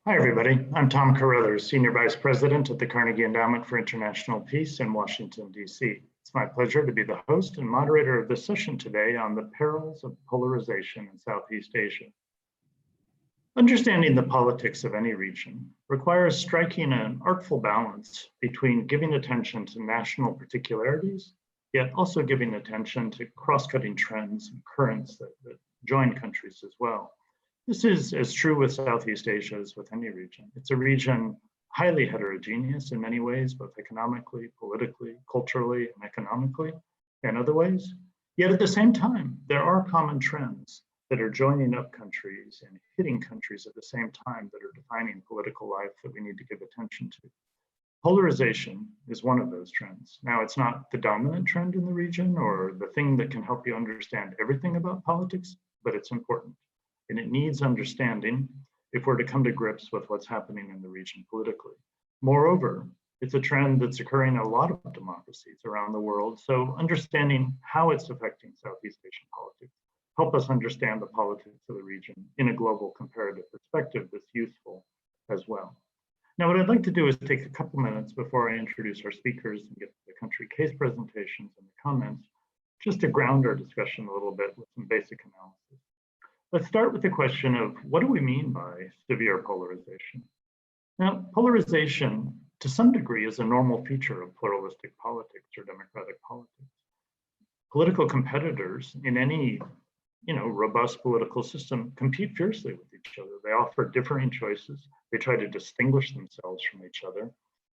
Hi, everybody. I'm Tom Carothers, Senior Vice President at the Carnegie Endowment for International Peace in Washington, D.C. It's my pleasure to be the host and moderator of this session today on the perils of polarization in Southeast Asia. Understanding the politics of any region requires striking an artful balance between giving attention to national particularities, yet also giving attention to cross-cutting trends and currents that join countries as well. This is as true with Southeast Asia as with any region. It's a region highly heterogeneous in many ways, both economically, politically, culturally, and economically, and other ways. Yet at the same time, there are common trends that are joining up countries and hitting countries at the same time that are defining political life that we need to give attention to. Polarization is one of those trends. Now, it's not the dominant trend in the region or the thing that can help you understand everything about politics, but it's important. And it needs understanding if we're to come to grips with what's happening in the region politically. Moreover, it's a trend that's occurring in a lot of democracies around the world. So understanding how it's affecting Southeast Asian politics help us understand the politics of the region in a global comparative perspective that's useful as well. Now, what I'd like to do is take a couple minutes before I introduce our speakers and get to the country case presentations and the comments, just to ground our discussion a little bit with some basic analysis. Let's start with the question of what do we mean by severe polarization? Now, polarization to some degree is a normal feature of pluralistic politics or democratic politics. Political competitors in any robust political system compete fiercely with each other. They offer differing choices. They try to distinguish themselves from each other.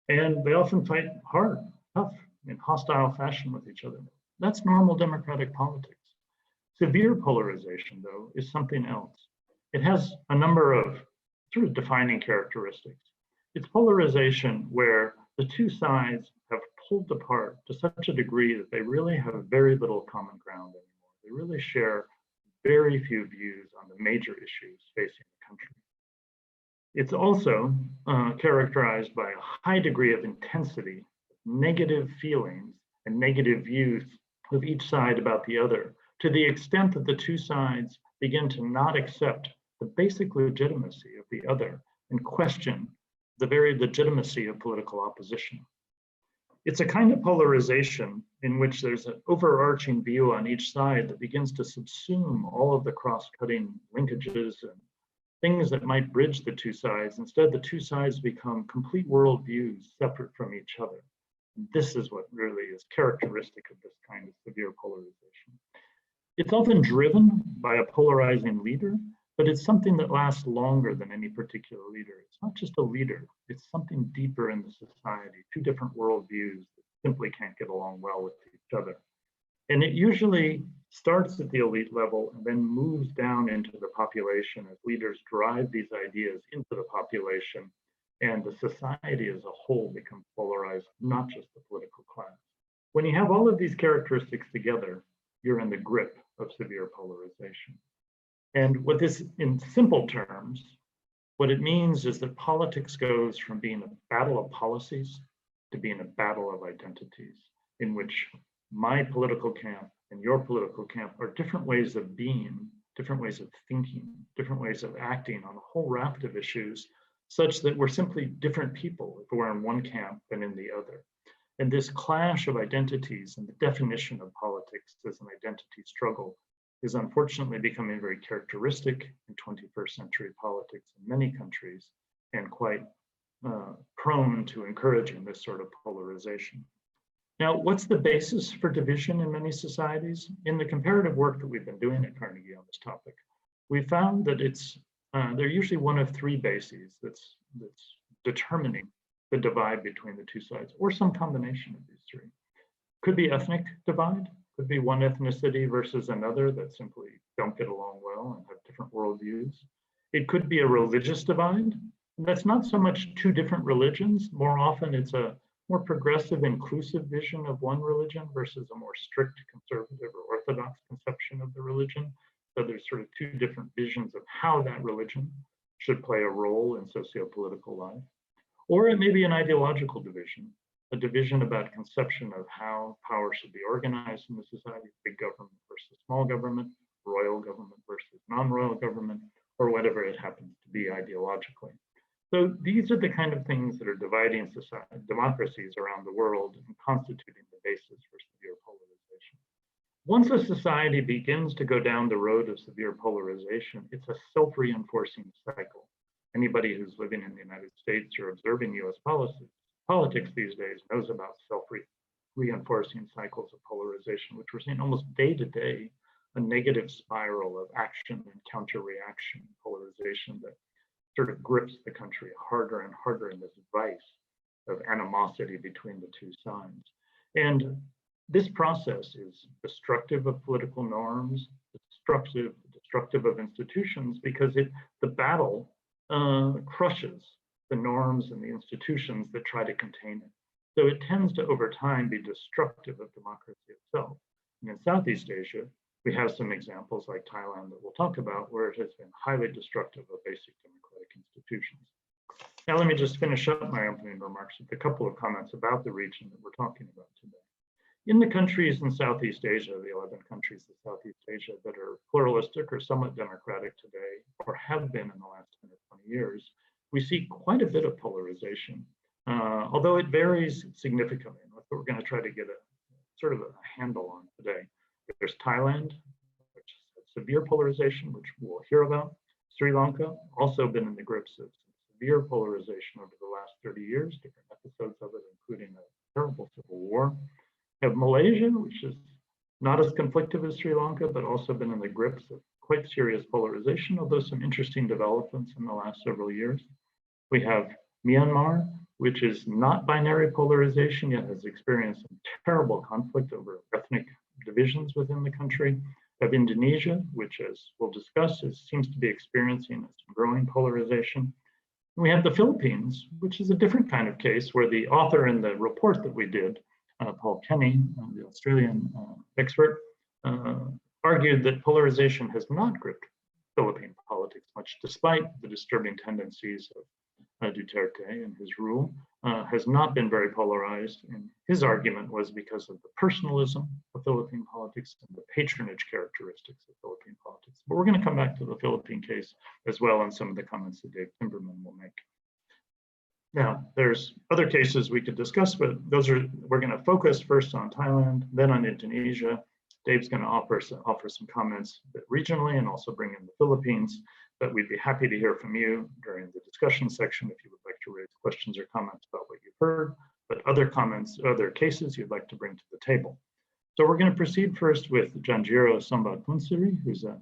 And they often fight hard, tough, in hostile fashion with each other. That's normal democratic politics. Severe polarization, though, is something else. It has a number of sort of defining characteristics. It's polarization where the two sides have pulled apart to such a degree that they really have very little common ground anymore. They really share very few views on the major issues facing the country. It's also characterized by a high degree of intensity, negative feelings and negative views of each side about the other, to the extent that the two sides begin to not accept the basic legitimacy of the other and question the very legitimacy of political opposition. It's a kind of polarization in which there's an overarching view on each side that begins to subsume all of the cross-cutting linkages and things that might bridge the two sides. Instead, the two sides become complete worldviews separate from each other. And this is what really is characteristic of this kind of severe polarization. It's often driven by a polarizing leader, but it's something that lasts longer than any particular leader. It's not just a leader, it's something deeper in the society, two different worldviews that simply can't get along well with each other. And it usually starts at the elite level and then moves down into the population as leaders drive these ideas into the population, and the society as a whole becomes polarized, not just the political class. When you have all of these characteristics together, you're in the grip of severe polarization. And what this, in simple terms, what it means is that politics goes from being a battle of policies to being a battle of identities, in which my political camp and your political camp are different ways of being, different ways of thinking, different ways of acting on a whole raft of issues, such that we're simply different people if we're in one camp than in the other. And this clash of identities and the definition of politics as an identity struggle is unfortunately becoming very characteristic in 21st century politics in many countries, and quite prone to encouraging this sort of polarization. Now, what's the basis for division in many societies? In the comparative work that we've been doing at Carnegie on this topic, we found that they're usually one of three bases that's determining the divide between the two sides, or some combination of these three. Could be ethnic divide, could be one ethnicity versus another that simply don't get along well and have different worldviews. It could be a religious divide. And that's not so much two different religions. More often it's a more progressive, inclusive vision of one religion versus a more strict conservative or orthodox conception of the religion. So there's sort of two different visions of how that religion should play a role in socio-political life. Or it may be an ideological division, a division about conception of how power should be organized in the society, big government versus small government, royal government versus non-royal government, or whatever it happens to be ideologically. So these are the kind of things that are dividing democracies around the world and constituting the basis for severe polarization. Once a society begins to go down the road of severe polarization, it's a self-reinforcing cycle. Anybody who's living in the United States or observing US politics these days knows about self-reinforcing cycles of polarization, which we're seeing almost day to day, a negative spiral of action and counter-reaction polarization that sort of grips the country harder and harder in this vice of animosity between the two sides. And this process is destructive of political norms, destructive of institutions, because the battle crushes the norms and the institutions that try to contain it. So it tends to, over time, be destructive of democracy itself. And in Southeast Asia, we have some examples like Thailand that we'll talk about, where it has been highly destructive of basic democratic institutions. Now, let me just finish up my opening remarks with a couple of comments about the region that we're talking about today. In the countries in Southeast Asia, the 11 countries of Southeast Asia that are pluralistic or somewhat democratic today, or have been in the last 10 or 20 years, we see quite a bit of polarization, although it varies significantly. And that's what we're going to try to get a sort of a handle on today. There's Thailand, which has severe polarization, which we'll hear about. Sri Lanka, also been in the grips of severe polarization over the last 30 years, different episodes of it, including a terrible civil war. We have Malaysia, which is not as conflictive as Sri Lanka, but also been in the grips of quite serious polarization, although some interesting developments in the last several years. We have Myanmar, which is not binary polarization, yet has experienced some terrible conflict over ethnic divisions within the country. We have Indonesia, which, as we'll discuss, seems to be experiencing some growing polarization. And we have the Philippines, which is a different kind of case, where the author in the report that we did, Paul Kenny, the Australian expert, argued that polarization has not gripped Philippine politics much, despite the disturbing tendencies of Duterte and his rule, has not been very polarized. And his argument was because of the personalism of Philippine politics and the patronage characteristics of Philippine politics. But we're going to come back to the Philippine case as well, and some of the comments that Dave Timberman will make. Now, there's other cases we could discuss, but we're going to focus first on Thailand, then on Indonesia. Dave's going to offer some comments regionally and also bring in the Philippines, but we'd be happy to hear from you during the discussion section if you would like to raise questions or comments about what you've heard, but other comments, other cases you'd like to bring to the table. So we're going to proceed first with Janjira Sombatpoonsiri, who's a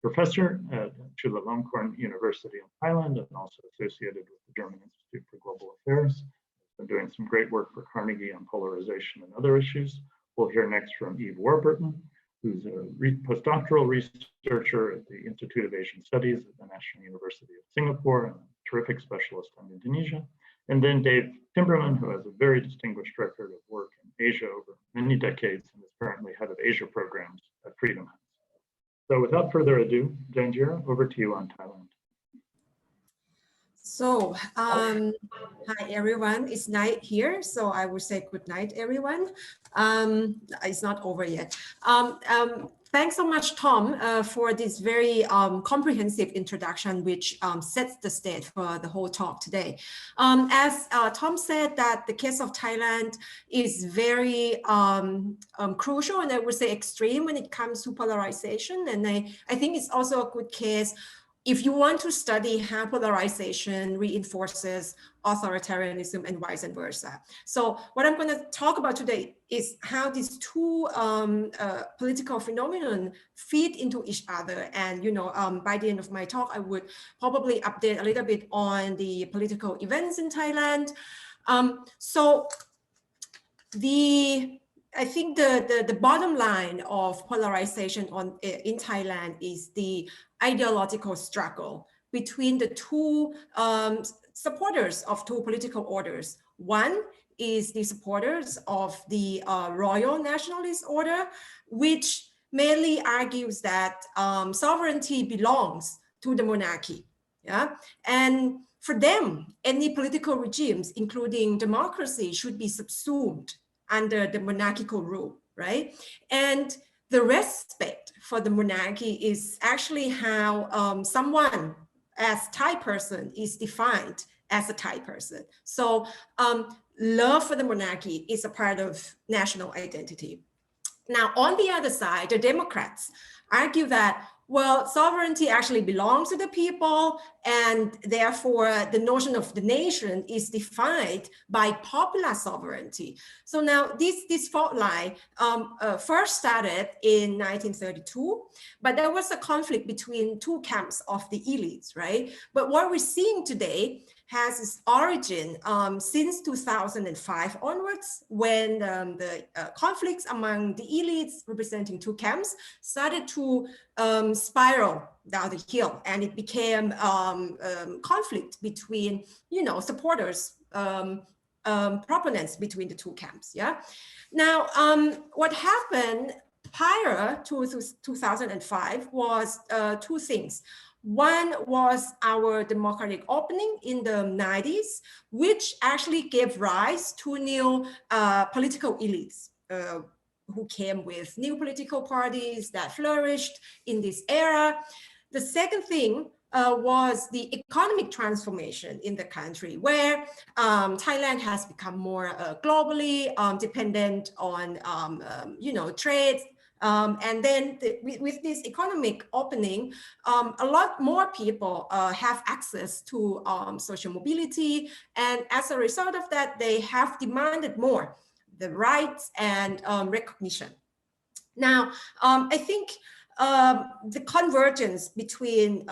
professor at Chulalongkorn University in Thailand and also associated with the German Institute for Global Affairs. He's been doing some great work for Carnegie on polarization and other issues. We'll hear next from Eve Warburton, who's a postdoctoral researcher at the Institute of Asian Studies at the National University of Singapore, and a terrific specialist on Indonesia. And then Dave Timberman, who has a very distinguished record of work in Asia over many decades and is currently head of Asia programs at Freedom House. So without further ado, Janjira, over to you on Thailand. So, hi everyone, it's night here, so I will say good night, everyone. It's not over yet. Thanks so much, Tom, for this very comprehensive introduction, which sets the stage for the whole talk today. As Tom said, that the case of Thailand is very crucial, and I would say extreme when it comes to polarization. And I think it's also a good case if you want to study how polarization reinforces authoritarianism and vice versa. So what I'm going to talk about today is how these two political phenomenon feed into each other. And, you know, by the end of my talk, I would probably update a little bit on the political events in Thailand. I think the bottom line of polarization in Thailand is the ideological struggle between the two supporters of two political orders. One is the supporters of the royal nationalist order, which mainly argues that sovereignty belongs to the monarchy. Yeah, and for them, any political regimes, including democracy, should be subsumed under the monarchical rule, right? And the respect for the monarchy is actually how someone as Thai person is defined as a Thai person. So love for the monarchy is a part of national identity. Now, on the other side, the Democrats argue that, well, sovereignty actually belongs to the people, and therefore the notion of the nation is defined by popular sovereignty. So now this fault line first started in 1932, but there was a conflict between two camps of the elites, right? But what we're seeing today has its origin since 2005 onwards, when the conflicts among the elites representing two camps started to spiral down the hill, and it became conflict between, supporters, proponents between the two camps. Yeah. Now, what happened prior to 2005 was two things. One was our democratic opening in the 90s, which actually gave rise to new political elites who came with new political parties that flourished in this era. The second thing was the economic transformation in the country, where Thailand has become more globally dependent on, trade. And then with this economic opening, a lot more people have access to social mobility. And as a result of that, they have demanded more, the rights and recognition. Now, I think the convergence between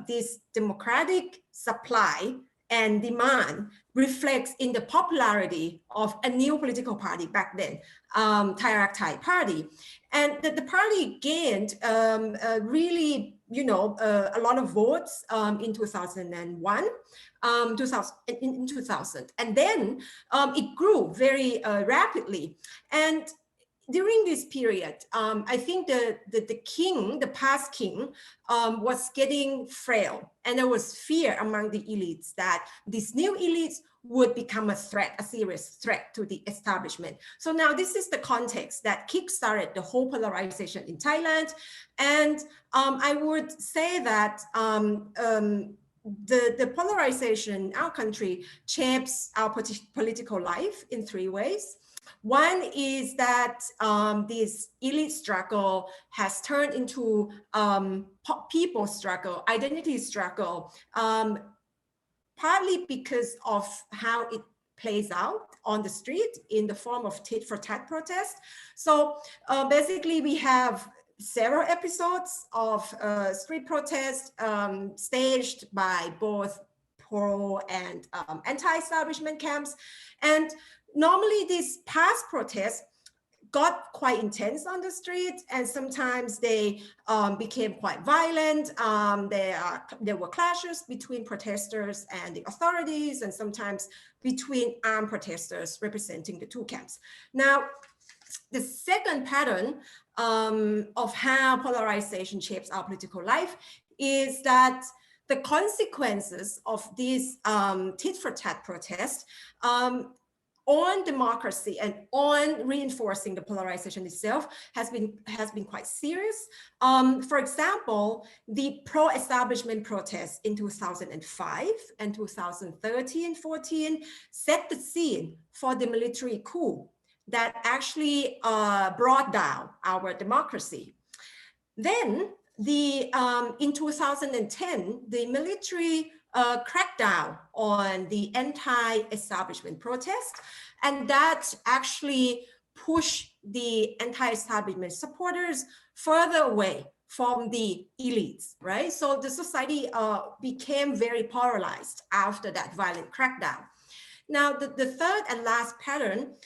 this democratic supply and demand reflects in the popularity of a new political party back then, Thai Party. And the party gained really, a lot of votes in 2001, in 2000. And then it grew very rapidly. And during this period, I think the past king was getting frail, and there was fear among the elites that these new elites would become a serious threat to the establishment. So now this is the context that kickstarted the whole polarization in Thailand. And I would say that the polarization in our country shapes our political life in three ways. One is that this elite struggle has turned into people struggle, identity struggle, partly because of how it plays out on the street in the form of tit-for-tat protest. So basically we have several episodes of street protest staged by both pro and anti-establishment camps. And normally these past protests got quite intense on the street, and sometimes they became quite violent. There were clashes between protesters and the authorities, and sometimes between armed protesters representing the two camps. Now, the second pattern of how polarization shapes our political life is that the consequences of these tit-for-tat protests on democracy and on reinforcing the polarization itself has been quite serious. For example, the pro-establishment protests in 2005 and 2013 and 14 set the scene for the military coup that actually brought down our democracy. Then in 2010, the military crackdown on the anti-establishment protest, and that actually pushed the anti-establishment supporters further away from the elites, right? So the society became very polarized after that violent crackdown. Now, the third and last pattern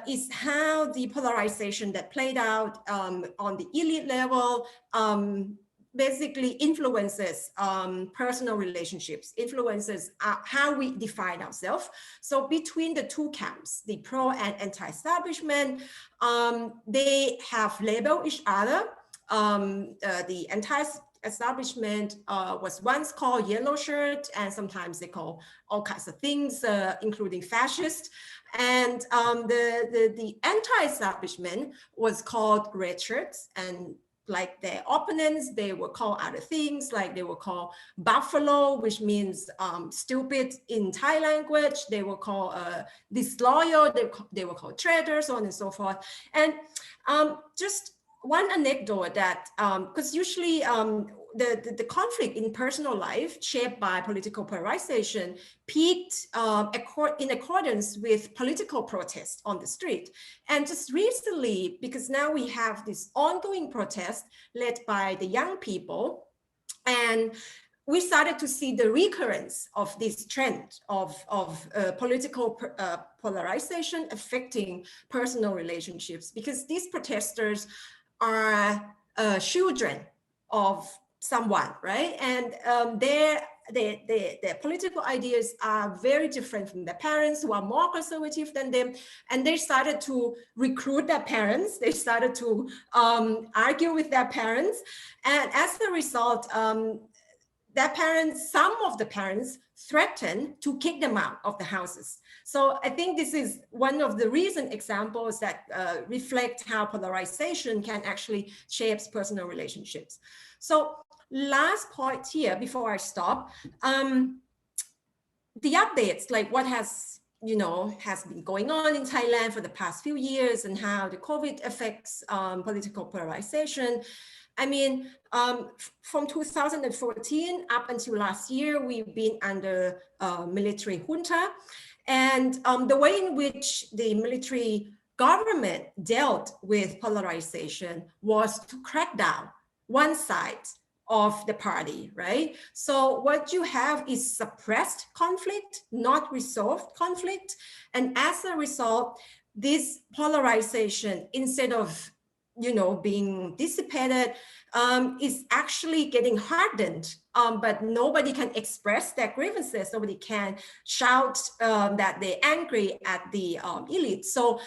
is how the polarization that played out on the elite level basically influences personal relationships, influences how we define ourselves. So between the two camps, the pro and anti-establishment, they have labeled each other. The anti-establishment was once called yellow shirt, and sometimes they call all kinds of things, including fascist. And the anti-establishment was called red shirts, and like their opponents, they will call other things, like they will call buffalo, which means stupid in Thai language. They will call disloyal, they will call traitor, so on and so forth. And just one anecdote that, because usually the conflict in personal life shaped by political polarization peaked in accordance with political protest on the street. And just recently, because now we have this ongoing protest led by the young people, and we started to see the recurrence of this trend of political polarization affecting personal relationships, because these protesters are children of someone, right? And their political ideas are very different from their parents, who are more conservative than them. And they started to recruit their parents. They started to argue with their parents. And as a result, some of the parents threatened to kick them out of the houses. So I think this is one of the recent examples that reflect how polarization can actually shape personal relationships. So last point here before I stop, the updates, like what has been going on in Thailand for the past few years and how the COVID affects political polarization. I mean, from 2014 up until last year, we've been under military junta. And the way in which the military government dealt with polarization was to crack down one side of the party, right? So what you have is suppressed conflict, not resolved conflict. And as a result, this polarization, instead of being dissipated, is actually getting hardened, but nobody can express their grievances. Nobody can shout that they're angry at the elite. So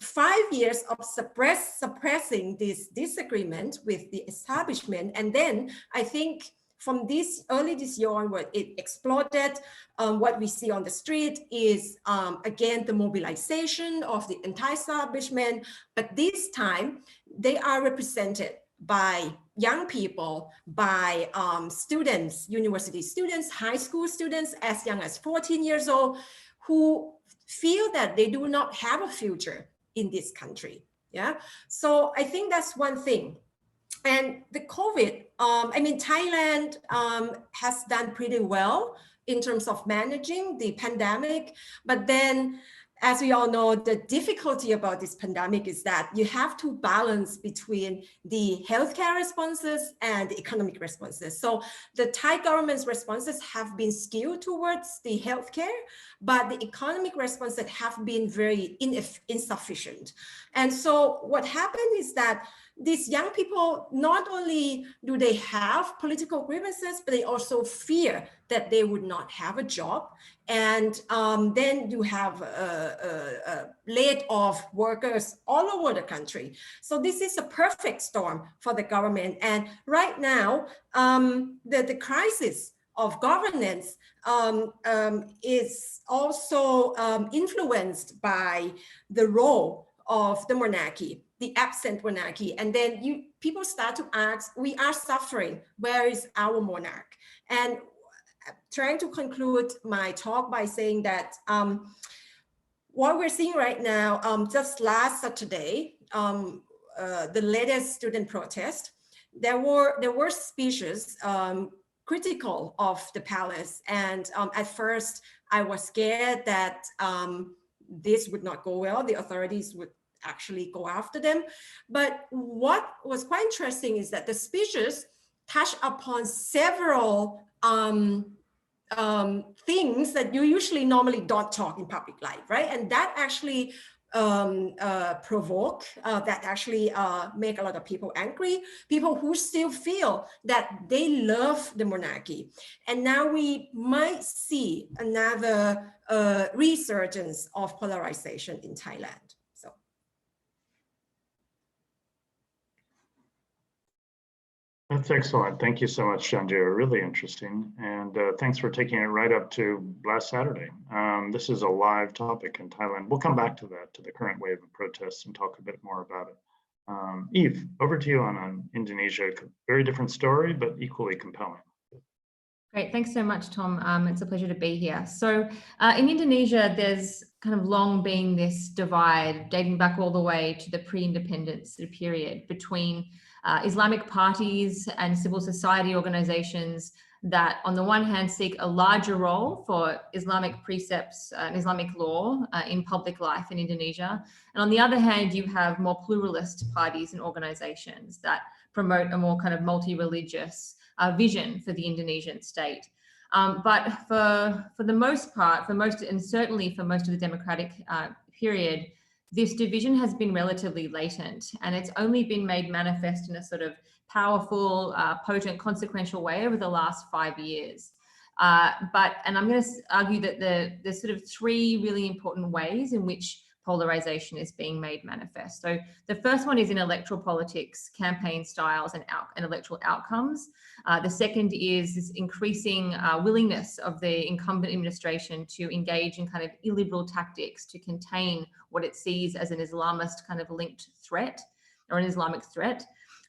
5 years of suppressing this disagreement with the establishment. And then I think from early this year onward, it exploded. What we see on the street is, again, the mobilization of the anti-establishment, but this time they are represented by young people, by students, university students, high school students as young as 14 years old, who feel that they do not have a future in this country. Yeah, so I think that's one thing. And the COVID, Thailand has done pretty well in terms of managing the pandemic, but then, as we all know, the difficulty about this pandemic is that you have to balance between the healthcare responses and the economic responses. So the Thai government's responses have been skewed towards the healthcare, but the economic responses have been very insufficient. And so what happened is that these young people, not only do they have political grievances, but they also fear that they would not have a job. And then you have laid off workers all over the country. So this is a perfect storm for the government. And right now, the crisis of governance is also influenced by the role of the monarchy, the absent monarchy. And then people start to ask, we are suffering, where is our monarch? And trying to conclude my talk by saying that what we're seeing right now, just last Saturday, the latest student protest, there were speeches critical of the palace. And at first I was scared that this would not go well. The authorities would actually go after them. But what was quite interesting is that the speeches touch upon several things that you usually normally don't talk in public life, right? And that actually provoke, that actually make a lot of people angry, people who still feel that they love the monarchy. And now we might see another resurgence of polarization in Thailand. So. That's excellent. Thank you so much, Janjira. Really interesting. And thanks for taking it right up to last Saturday. This is a live topic in Thailand. We'll come back to that, to the current wave of protests, and talk a bit more about it. Eve, over to you on Indonesia. Very different story, but equally compelling. Great, thanks so much, Tom. It's a pleasure to be here. So in Indonesia, there's kind of long been this divide dating back all the way to the pre-independence period between Islamic parties and civil society organizations that on the one hand seek a larger role for Islamic precepts and Islamic law in public life in Indonesia. And on the other hand, you have more pluralist parties and organizations that promote a more kind of multi-religious vision for the Indonesian state. But for the most part, and certainly for most of the democratic period, this division has been relatively latent, and it's only been made manifest in a sort of powerful, potent, consequential way over the last 5 years. And I'm going to argue that there's sort of three really important ways in which polarization is being made manifest. So the first one is in electoral politics, campaign styles and electoral outcomes. The second is this increasing willingness of the incumbent administration to engage in kind of illiberal tactics to contain what it sees as an Islamist kind of linked threat or an Islamic threat.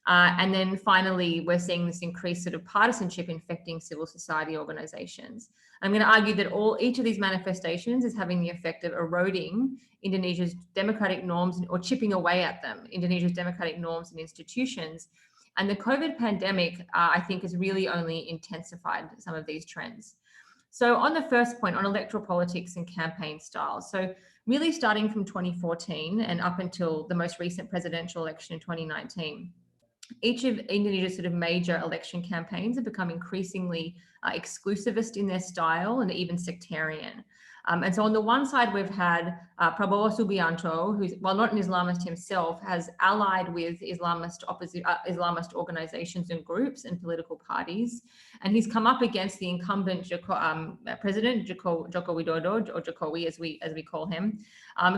And then finally, we're seeing this increased sort of partisanship infecting civil society organizations. I'm going to argue that each of these manifestations is having the effect of eroding Indonesia's democratic norms or chipping away at them, Indonesia's democratic norms and institutions. And the COVID pandemic, I think, has really only intensified some of these trends. So on the first point, on electoral politics and campaign styles, so really starting from 2014 and up until the most recent presidential election in 2019, each of Indonesia's sort of major election campaigns have become increasingly exclusivist in their style and even sectarian. And so on the one side, we've had Prabowo Subianto, who's, while not an Islamist himself, has allied with Islamist organizations and groups and political parties. And he's come up against the incumbent President Joko Widodo, or Jokowi as we call him,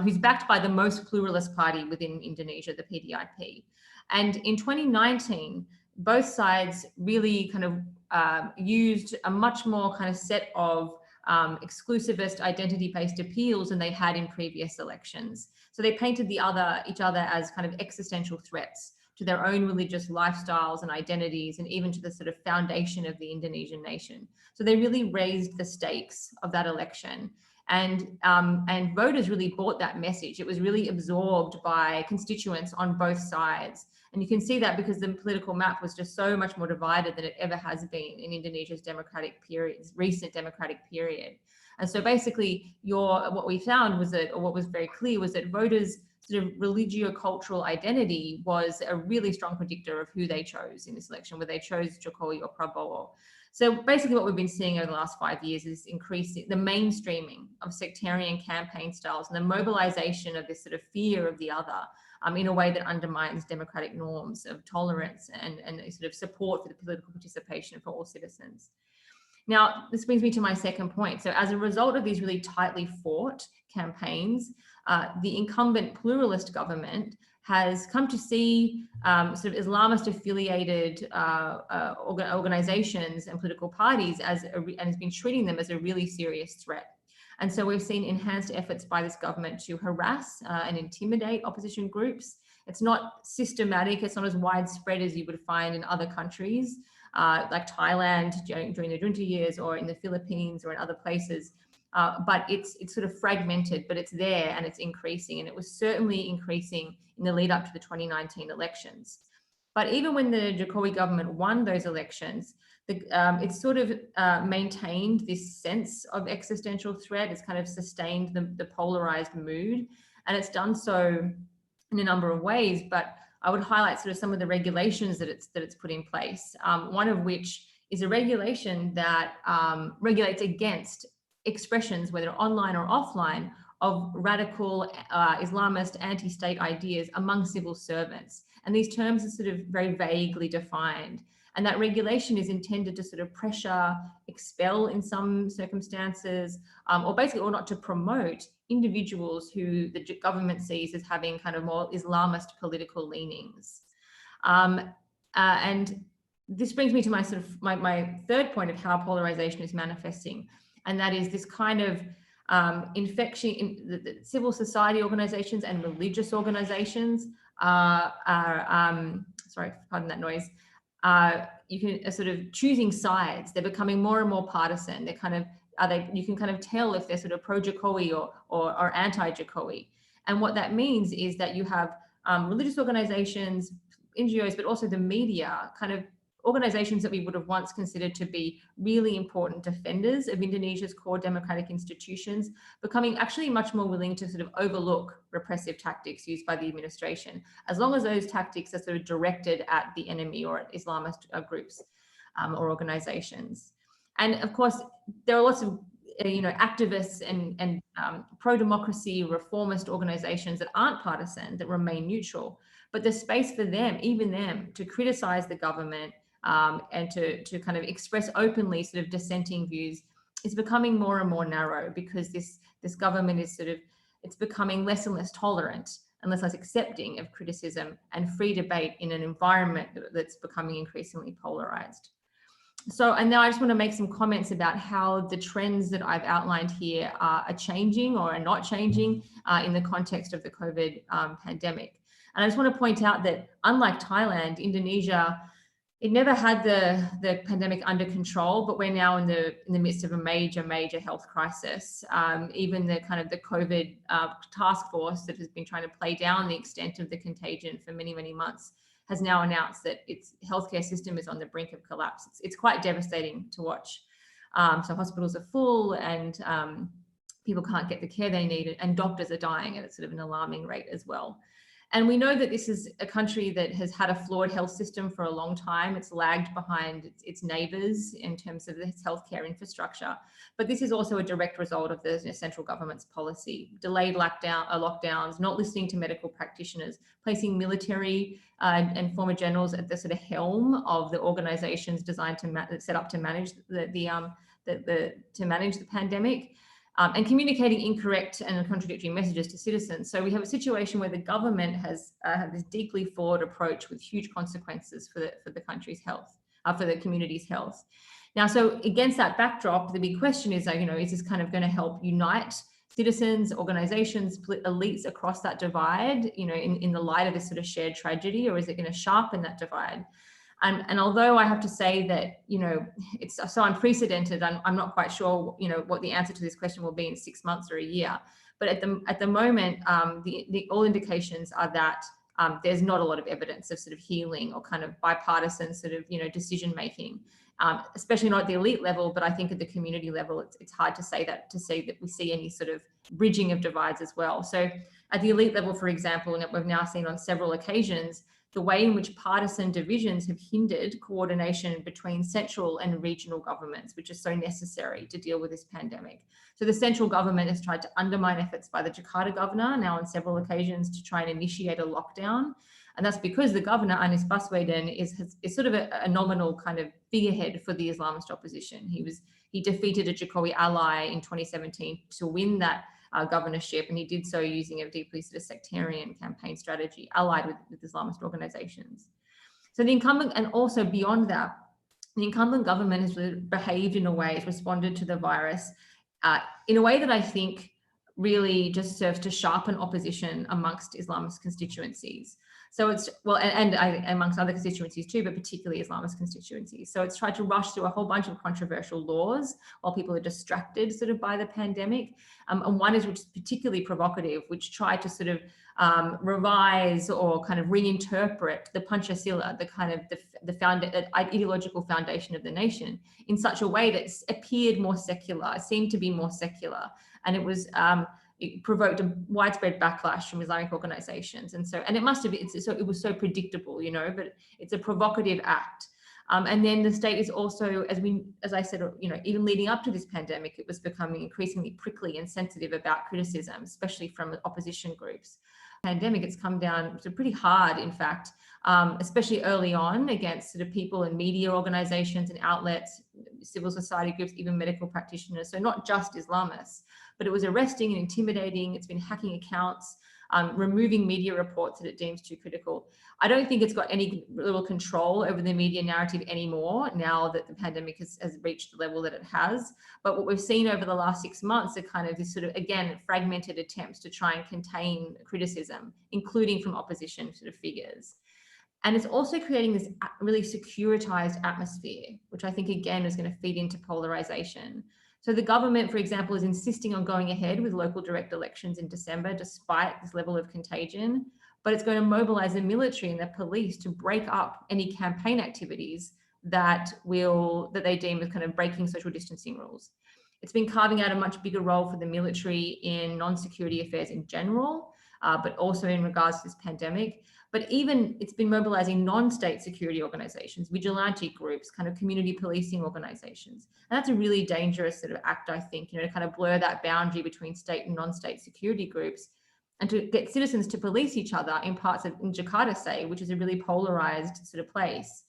who's backed by the most pluralist party within Indonesia, the PDIP. And in 2019, both sides really kind of used a much more kind of set of exclusivist identity-based appeals than they had in previous elections. So they painted each other as kind of existential threats to their own religious lifestyles and identities, and even to the sort of foundation of the Indonesian nation. So they really raised the stakes of that election. And voters really bought that message. It was really absorbed by constituents on both sides. And you can see that because the political map was just so much more divided than it ever has been in Indonesia's recent democratic period. And so basically what we found was that, or what was very clear, was that voters' sort of religio-cultural identity was a really strong predictor of who they chose in this election, whether they chose Jokowi or Prabowo. So basically what we've been seeing over the last 5 years is increasing the mainstreaming of sectarian campaign styles and the mobilization of this sort of fear of the other in a way that undermines democratic norms of tolerance and sort of support for the political participation for all citizens. Now, this brings me to my second point. So as a result of these really tightly fought campaigns, the incumbent pluralist government has come to see sort of Islamist affiliated organizations and political parties and has been treating them as a really serious threat. And so we've seen enhanced efforts by this government to harass and intimidate opposition groups. It's not systematic, it's not as widespread as you would find in other countries like Thailand during the junta years, or in the Philippines or in other places. But it's sort of fragmented, but it's there and it's increasing. And it was certainly increasing in the lead up to the 2019 elections. But even when the Jokowi government won those elections, it's sort of maintained this sense of existential threat. It's kind of sustained the polarized mood, and it's done so in a number of ways. But I would highlight sort of some of the regulations that it's put in place. One of which is a regulation that regulates against expressions, whether online or offline, of radical Islamist anti-state ideas among civil servants. And these terms are sort of very vaguely defined. And that regulation is intended to sort of pressure, expel in some circumstances, or not to promote individuals who the government sees as having kind of more Islamist political leanings. And this brings me to my sort of my third point of how polarization is manifesting. And that is this kind of infection in the civil society organizations and religious organizations sorry, pardon that noise, you can sort of choosing sides. They're becoming more and more partisan. They're kind of, you can kind of tell if they're sort of pro-Jokowi or anti-Jokowi. And what that means is that you have religious organizations, NGOs, but also the media, kind of organizations that we would have once considered to be really important defenders of Indonesia's core democratic institutions, becoming actually much more willing to sort of overlook repressive tactics used by the administration, as long as those tactics are sort of directed at the enemy or at Islamist groups or organizations. And of course, there are lots of activists and pro-democracy reformist organizations that aren't partisan, that remain neutral, but the space for them, even them, to criticize the government and to kind of express openly sort of dissenting views is becoming more and more narrow, because this government is it's becoming less and less tolerant and less accepting of criticism and free debate in an environment that's becoming increasingly polarized. So, and now I just want to make some comments about how the trends that I've outlined here are changing or are not changing in the context of the COVID pandemic. And I just want to point out that unlike Thailand, Indonesia, it never had the pandemic under control, but we're now in the midst of a major health crisis. Even the kind of the COVID task force that has been trying to play down the extent of the contagion for many months has now announced that its healthcare system is on the brink of collapse. It's quite devastating to watch. So hospitals are full and people can't get the care they need, and doctors are dying at sort of an alarming rate as well. And we know that this is a country that has had a flawed health system for a long time. It's lagged behind its neighbours in terms of its healthcare infrastructure. But this is also a direct result of the central government's policy: delayed lockdowns, not listening to medical practitioners, placing military and former generals at the sort of helm of the organisations designed to set up to manage to manage the pandemic. And communicating incorrect and contradictory messages to citizens. So we have a situation where the government has this deeply flawed approach with huge consequences for the country's health, for the community's health. Now, so against that backdrop, the big question is, is this kind of going to help unite citizens, organizations, elites across that divide, in the light of this sort of shared tragedy, or is it going to sharpen that divide? And although I have to say that, it's so unprecedented, I'm not quite sure, what the answer to this question will be in 6 months or a year. But at the moment, the all indications are that there's not a lot of evidence of sort of healing or kind of bipartisan sort of, decision making, especially not at the elite level. But I think at the community level, it's hard to say that we see any sort of bridging of divides as well. So at the elite level, for example, and we've now seen on several occasions, the way in which partisan divisions have hindered coordination between central and regional governments, which is so necessary to deal with this pandemic. So the central government has tried to undermine efforts by the Jakarta governor now on several occasions to try and initiate a lockdown. And that's because the governor, Anies Baswedan, is sort of a nominal kind of figurehead for the Islamist opposition. He defeated a Jokowi ally in 2017 to win that governorship, and he did so using a deeply sort of sectarian campaign strategy allied with Islamist organizations. So the incumbent, and also beyond that, the incumbent government has behaved in a way, it's responded to the virus in a way that I think really just serves to sharpen opposition amongst Islamist constituencies. So it's, well, and amongst other constituencies too, but particularly Islamist constituencies. So it's tried to rush through a whole bunch of controversial laws while people are distracted sort of by the pandemic. And one is, which is particularly provocative, which tried to sort of revise or kind of reinterpret the Pancasila, the kind of the ideological foundation of the nation, in such a way that appeared more secular, seemed to be more secular. And it was, it provoked a widespread backlash from Islamic organizations. And it must have, it was so predictable, but it's a provocative act. And then the state is also, as I said, even leading up to this pandemic, it was becoming increasingly prickly and sensitive about criticism, especially from opposition groups. Pandemic, it's come down to pretty hard, in fact, especially early on, against sort of people and media organizations and outlets, civil society groups, even medical practitioners. So not just Islamists, but it was arresting and intimidating. It's been hacking accounts. removing media reports that it deems too critical. I don't think it's got any little control over the media narrative anymore now that the pandemic has reached the level that it has. But what we've seen over the last 6 months are kind of this sort of, again, fragmented attempts to try and contain criticism, including from opposition sort of figures. And it's also creating this really securitized atmosphere, which I think, again, is going to feed into polarization. So the government, for example, is insisting on going ahead with local direct elections in December, despite this level of contagion, but it's going to mobilize the military and the police to break up any campaign activities that they deem as kind of breaking social distancing rules. It's been carving out a much bigger role for the military in non-security affairs in general, but also in regards to this pandemic. But even it's been mobilizing non-state security organizations, vigilante groups, kind of community policing organizations. And that's a really dangerous sort of act, I think, to kind of blur that boundary between state and non-state security groups and to get citizens to police each other in parts of in Jakarta, say, which is a really polarized sort of place.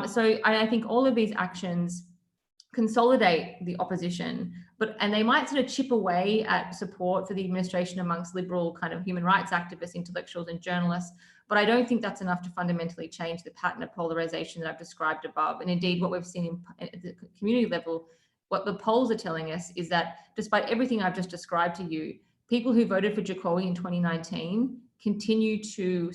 So I think all of these actions consolidate the opposition, and they might sort of chip away at support for the administration amongst liberal kind of human rights activists, intellectuals and journalists. But I don't think that's enough to fundamentally change the pattern of polarization that I've described above. And indeed, what we've seen at the community level, what the polls are telling us is that despite everything I've just described to you, people who voted for Jokowi in 2019 continue to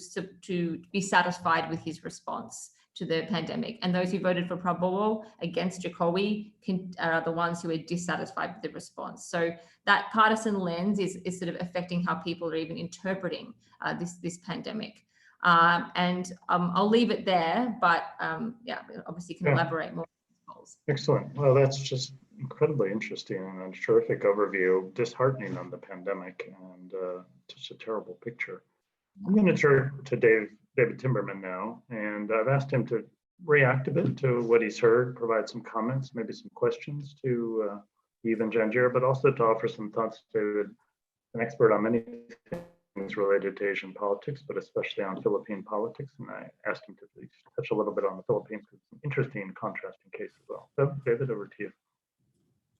be satisfied with his response to the pandemic. And those who voted for Prabowo against Jokowi are the ones who are dissatisfied with the response. So that partisan lens is sort of affecting how people are even interpreting this pandemic. I'll leave it there, but yeah, obviously you can elaborate more. Excellent. Well, that's just incredibly interesting and a terrific overview, disheartening on the pandemic and just a terrible picture. I'm going to turn to David Timberman now, and I've asked him to react a bit to what he's heard, provide some comments, maybe some questions to Eve and Janjira, but also to offer some thoughts. David, an expert on many things related to Asian politics, but especially on Philippine politics, and I asked him to touch a little bit on the Philippines because it's an interesting and contrasting case as well. So, David, over to you.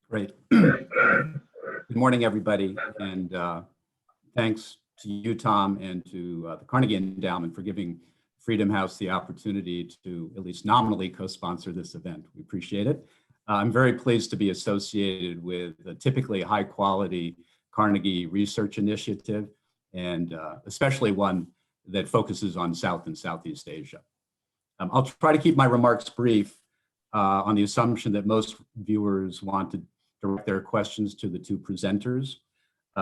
Great. Good morning, everybody, and thanks to you, Tom, and to the Carnegie Endowment for giving Freedom House the opportunity to at least nominally co-sponsor this event. We appreciate it. I'm very pleased to be associated with a typically high-quality Carnegie research initiative, and especially one that focuses on South and Southeast Asia. I'll try to keep my remarks brief on the assumption that most viewers want to direct their questions to the two presenters.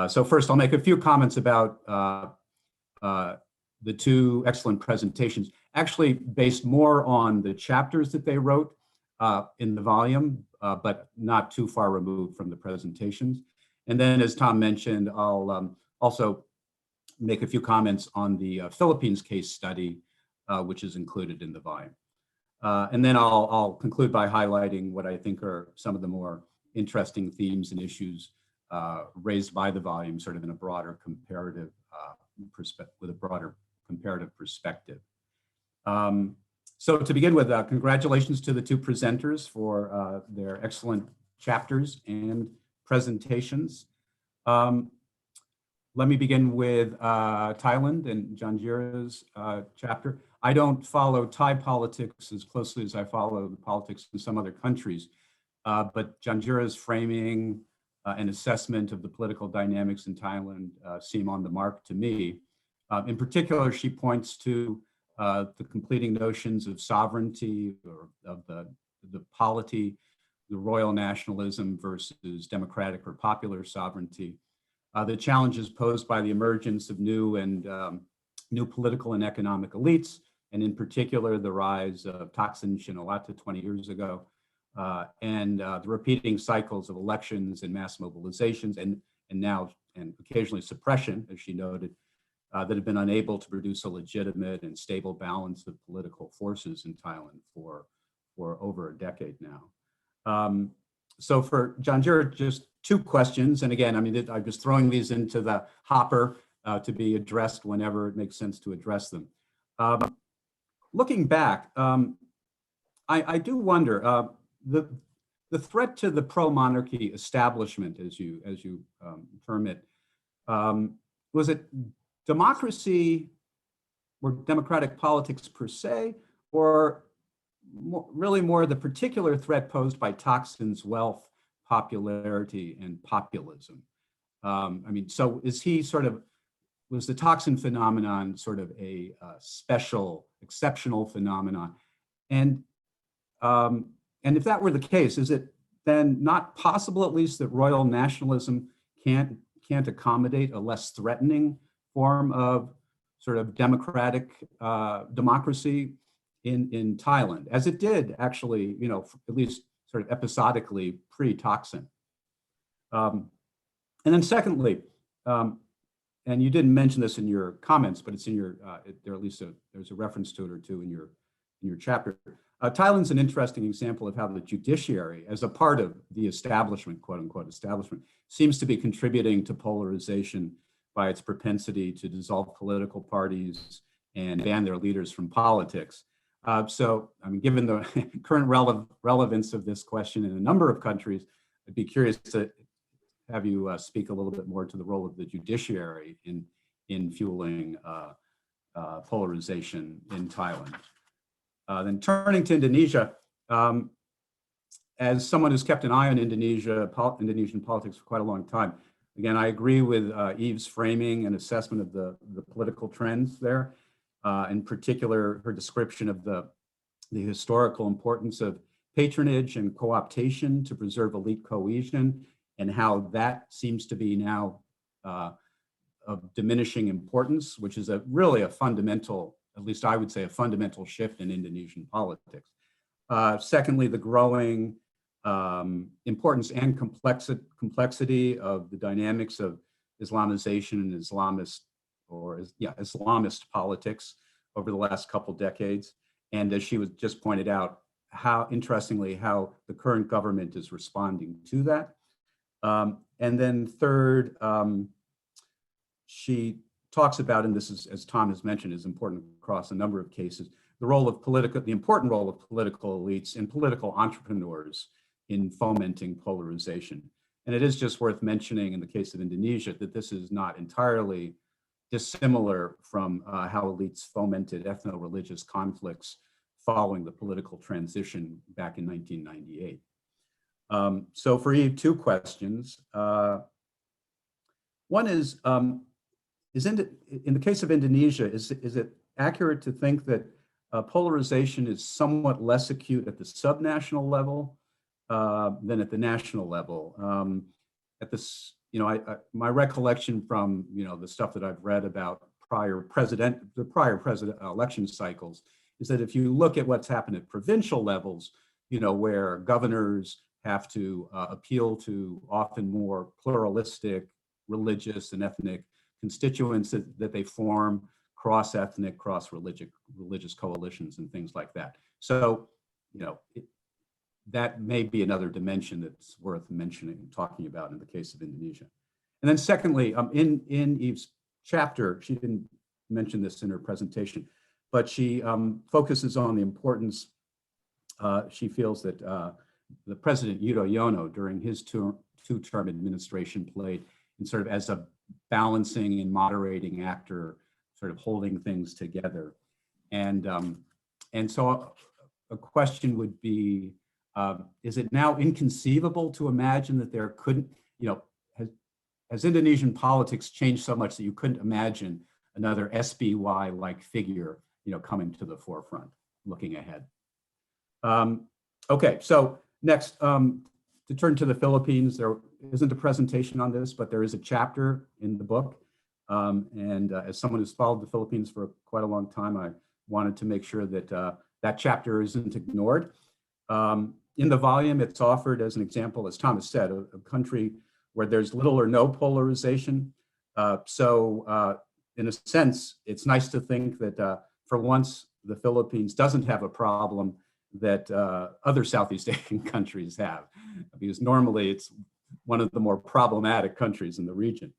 So first, I'll make a few comments about the two excellent presentations, actually based more on the chapters that they wrote in the volume, but not too far removed from the presentations. And then, as Tom mentioned, I'll also make a few comments on the Philippines case study, which is included in the volume. And then I'll conclude by highlighting what I think are some of the more interesting themes and issues raised by the volume, sort of in a broader comparative perspective, with a broader comparative perspective. So to begin with, congratulations to the two presenters for their excellent chapters and presentations. Let me begin with Thailand and Janjira's chapter. I don't follow Thai politics as closely as I follow the politics in some other countries, but Janjira's framing and assessment of the political dynamics in Thailand seem on the mark to me. In particular, she points to the completing notions of sovereignty, or of the polity, the royal nationalism versus democratic or popular sovereignty, the challenges posed by the emergence of new political and economic elites, and in particular, the rise of Thaksin Shinawatra 20 years ago, and the repeating cycles of elections and mass mobilizations, and now, and occasionally suppression, as she noted, that have been unable to produce a legitimate and stable balance of political forces in Thailand for over a decade now. So for Janjira, just two questions. And again, I mean, I'm just throwing these into the hopper to be addressed whenever it makes sense to address them. Looking back, I do wonder, the threat to the pro-monarchy establishment, as you term it, was it democracy or democratic politics per se, or really more the particular threat posed by Thaksin's wealth, popularity, and populism? I mean, so is he sort of, was the Thaksin phenomenon sort of a special, exceptional phenomenon? And if that were the case, is it then not possible, at least, that royal nationalism can't accommodate a less threatening form of sort of democratic democracy in Thailand, as it did actually, you know, at least sort of episodically pre-Thaksin? And then secondly, and you didn't mention this in your comments, but it's in your, there at least there's a reference to it or two in your chapter. Thailand's an interesting example of how the judiciary, as a part of the establishment, quote unquote establishment, seems to be contributing to polarization by its propensity to dissolve political parties and ban their leaders from politics. So, I mean, given the current relevance of this question in a number of countries, I'd be curious to have you speak a little bit more to the role of the judiciary in fueling polarization in Thailand. Then turning to Indonesia, as someone who's kept an eye on Indonesian politics for quite a long time, again, I agree with Eve's framing and assessment of the political trends there. In particular, her description of the historical importance of patronage and co-optation to preserve elite cohesion, and how that seems to be now of diminishing importance, which is really a fundamental, at least I would say, a fundamental shift in Indonesian politics. Secondly, the growing importance and complexity of the dynamics of Islamization and Islamist politics over the last couple decades. And as she was just pointed out, how interestingly, how the current government is responding to that. And then third, she talks about, and this is, as Tom has mentioned, is important across a number of cases, the important role of political elites and political entrepreneurs in fomenting polarization. And it is just worth mentioning in the case of Indonesia that this is not entirely dissimilar from how elites fomented ethno-religious conflicts following the political transition back in 1998. So for Eve, two questions. One is in the case of Indonesia, is it accurate to think that polarization is somewhat less acute at the subnational level than at the national level? At this, you know, my recollection from, you know, the stuff that I've read about prior president election cycles is that if you look at what's happened at provincial levels, you know, where governors have to appeal to often more pluralistic religious and ethnic constituents that they form, cross-ethnic, cross-religious coalitions and things like that. So, you know, that may be another dimension that's worth mentioning, talking about in the case of Indonesia. And then secondly, in Eve's chapter, she didn't mention this in her presentation, but she focuses on the importance, she feels that the President Yudhoyono during his two-term administration played in sort of as a balancing and moderating actor, sort of holding things together. And so a question would be, is it now inconceivable to imagine that there couldn't, you know, has Indonesian politics changed so much that you couldn't imagine another SBY-like figure, you know, coming to the forefront, looking ahead? Okay, so next, to turn to the Philippines, there isn't a presentation on this, but there is a chapter in the book. As someone who's followed the Philippines for quite a long time, I wanted to make sure that that chapter isn't ignored. In the volume, it's offered as an example, as Thomas said, a country where there's little or no polarization. So in a sense, it's nice to think that for once, the Philippines doesn't have a problem that other Southeast Asian countries have, because normally it's one of the more problematic countries in the region.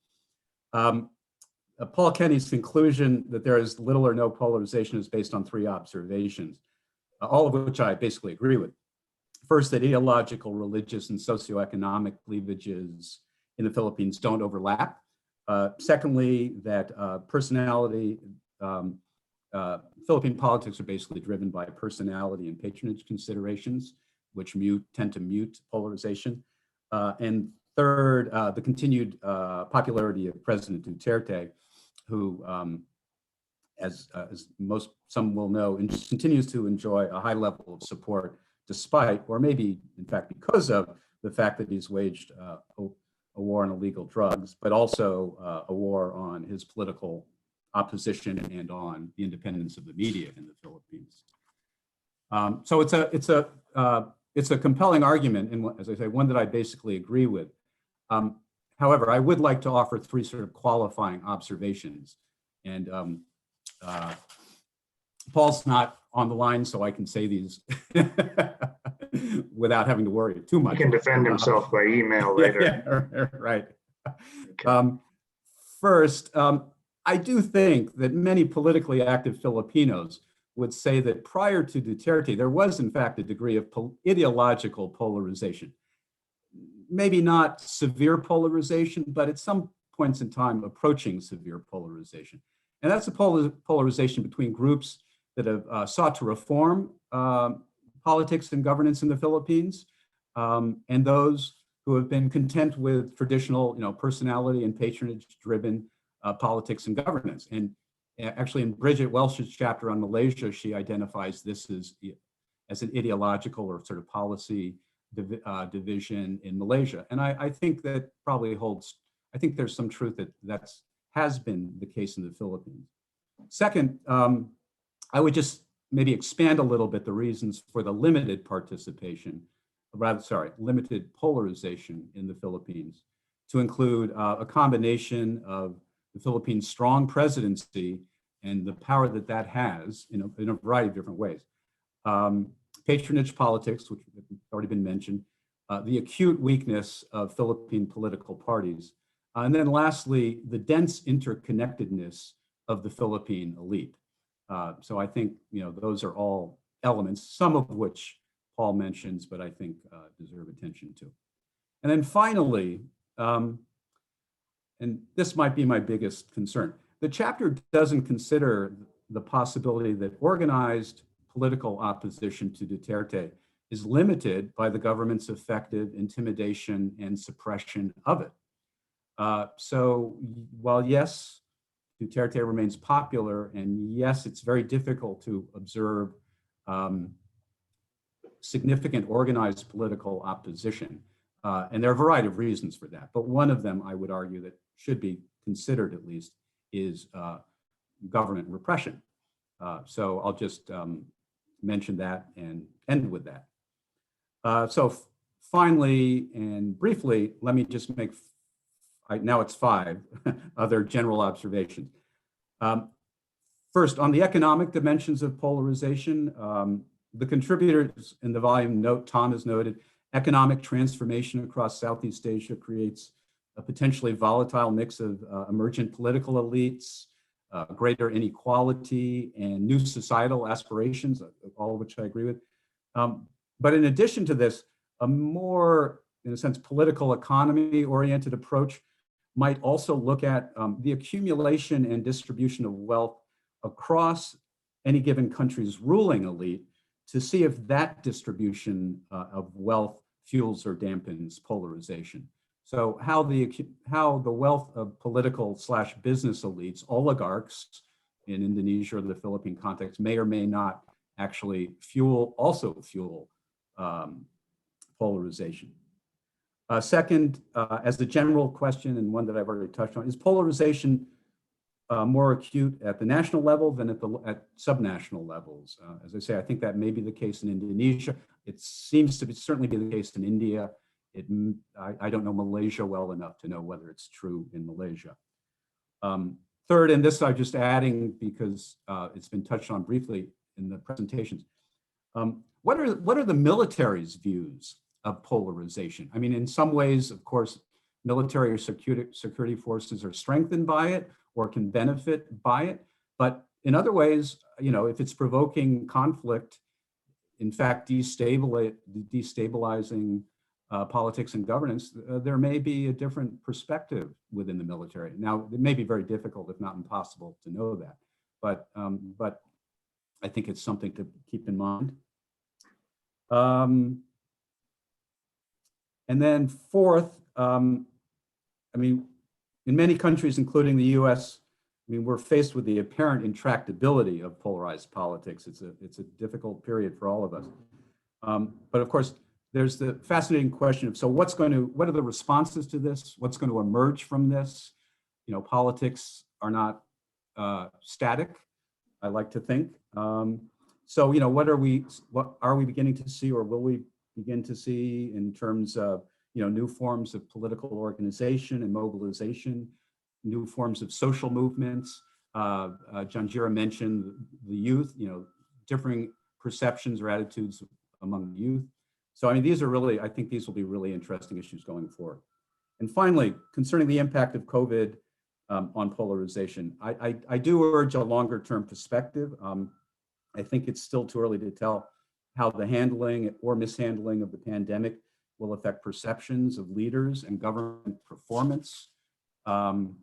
Paul Kenny's conclusion that there is little or no polarization is based on three observations, all of which I basically agree with. First, that ideological, religious, and socioeconomic cleavages in the Philippines don't overlap. Secondly, that Philippine politics are basically driven by personality and patronage considerations, which tend to mute polarization. And third, the continued popularity of President Duterte, who, as some will know, continues to enjoy a high level of support, despite, or maybe in fact because of, the fact that he's waged a war on illegal drugs, but also a war on his political opposition and on the independence of the media in the Philippines. So it's a compelling argument, and as I say, one that I basically agree with. However, I would like to offer three sort of qualifying observations. And Paul's not on the line, so I can say these without having to worry too much. He can defend himself by email later. Yeah, right. Okay. First, I do think that many politically active Filipinos would say that prior to Duterte, there was in fact a degree of ideological polarization. Maybe not severe polarization, but at some points in time approaching severe polarization. And that's a polarization between groups that have sought to reform politics and governance in the Philippines, and those who have been content with traditional, personality and patronage-driven politics and governance. And actually, in Bridget Welsh's chapter on Malaysia, she identifies this as an ideological or sort of policy division in Malaysia. And I think that probably holds. I think there's some truth that has been the case in the Philippines. Second, I would just maybe expand a little bit the reasons for the limited limited polarization in the Philippines, to include a combination of the Philippines' strong presidency and the power that has in a variety of different ways. Patronage politics, which has already been mentioned, the acute weakness of Philippine political parties, and then lastly, the dense interconnectedness of the Philippine elite. So I think those are all elements, some of which Paul mentions, but I think deserve attention too. And then finally, and this might be my biggest concern, the chapter doesn't consider the possibility that organized political opposition to Duterte is limited by the government's effective intimidation and suppression of it. So while yes, Duterte remains popular, and yes, it's very difficult to observe significant organized political opposition. And there are a variety of reasons for that. But one of them, I would argue, that should be considered at least is government repression. So I'll just mention that and end with that. So finally and briefly, let me just make, now it's 5 other general observations. First, on the economic dimensions of polarization, the contributors in the volume note, Tom has noted, economic transformation across Southeast Asia creates a potentially volatile mix of emergent political elites, greater inequality, and new societal aspirations, all of which I agree with. But in addition to this, a more, in a sense, political economy-oriented approach might also look at the accumulation and distribution of wealth across any given country's ruling elite to see if that distribution of wealth fuels or dampens polarization. So how the wealth of political / business elites, oligarchs in Indonesia or the Philippine context, may or may not actually also fuel polarization. Second, as the general question, and one that I've already touched on, is polarization more acute at the national level than at subnational levels? As I say, I think that may be the case in Indonesia. It seems to certainly be the case in India. I don't know Malaysia well enough to know whether it's true in Malaysia. Third, and this I'm just adding because it's been touched on briefly in the presentations. What are the military's views of polarization? I mean, in some ways, of course, military or security forces are strengthened by it or can benefit by it. But in other ways, if it's provoking conflict, in fact, destabilizing politics and governance, there may be a different perspective within the military. Now, it may be very difficult, if not impossible, to know that, but I think it's something to keep in mind. And then fourth, I mean, in many countries, including the US, I mean, we're faced with the apparent intractability of polarized politics. It's a difficult period for all of us. But of course, there's the fascinating question of, so what are the responses to this? What's going to emerge from this? You know, politics are not static, I like to think. So, you know, what are we beginning to see, or will we begin to see in terms of, you know, new forms of political organization and mobilization, new forms of social movements? Janjira mentioned the youth, you know, differing perceptions or attitudes among the youth. So, I mean, these are really, I think these will be really interesting issues going forward. And finally, concerning the impact of COVID on polarization, I do urge a longer term perspective. I think it's still too early to tell how the handling or mishandling of the pandemic will affect perceptions of leaders and government performance. You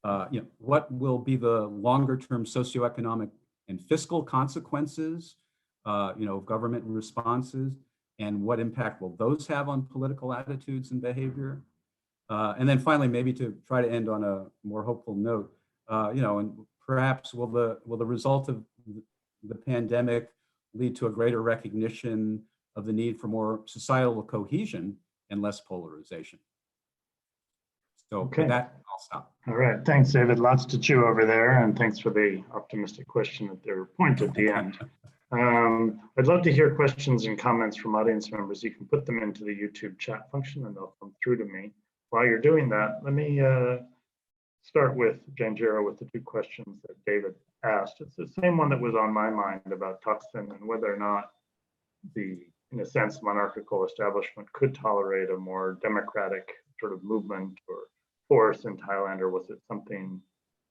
know, what will be the longer term socioeconomic and fiscal consequences, you know, of government responses, and what impact will those have on political attitudes and behavior? And then finally, maybe to try to end on a more hopeful note, you know, and perhaps will the result of the pandemic lead to a greater recognition of the need for more societal cohesion and less polarization? So Okay. with that, I'll stop. All right, thanks, David. Lots to chew over there, and thanks for the optimistic question at their point at the end. I'd love to hear questions and comments from audience members. You can put them into the YouTube chat function and they'll come through to me. While you're doing that, let me start with Janjira with the two questions that David asked. It's the same one that was on my mind about Thaksin and whether or not the, in a sense, monarchical establishment could tolerate a more democratic sort of movement or force in Thailand, or was it something,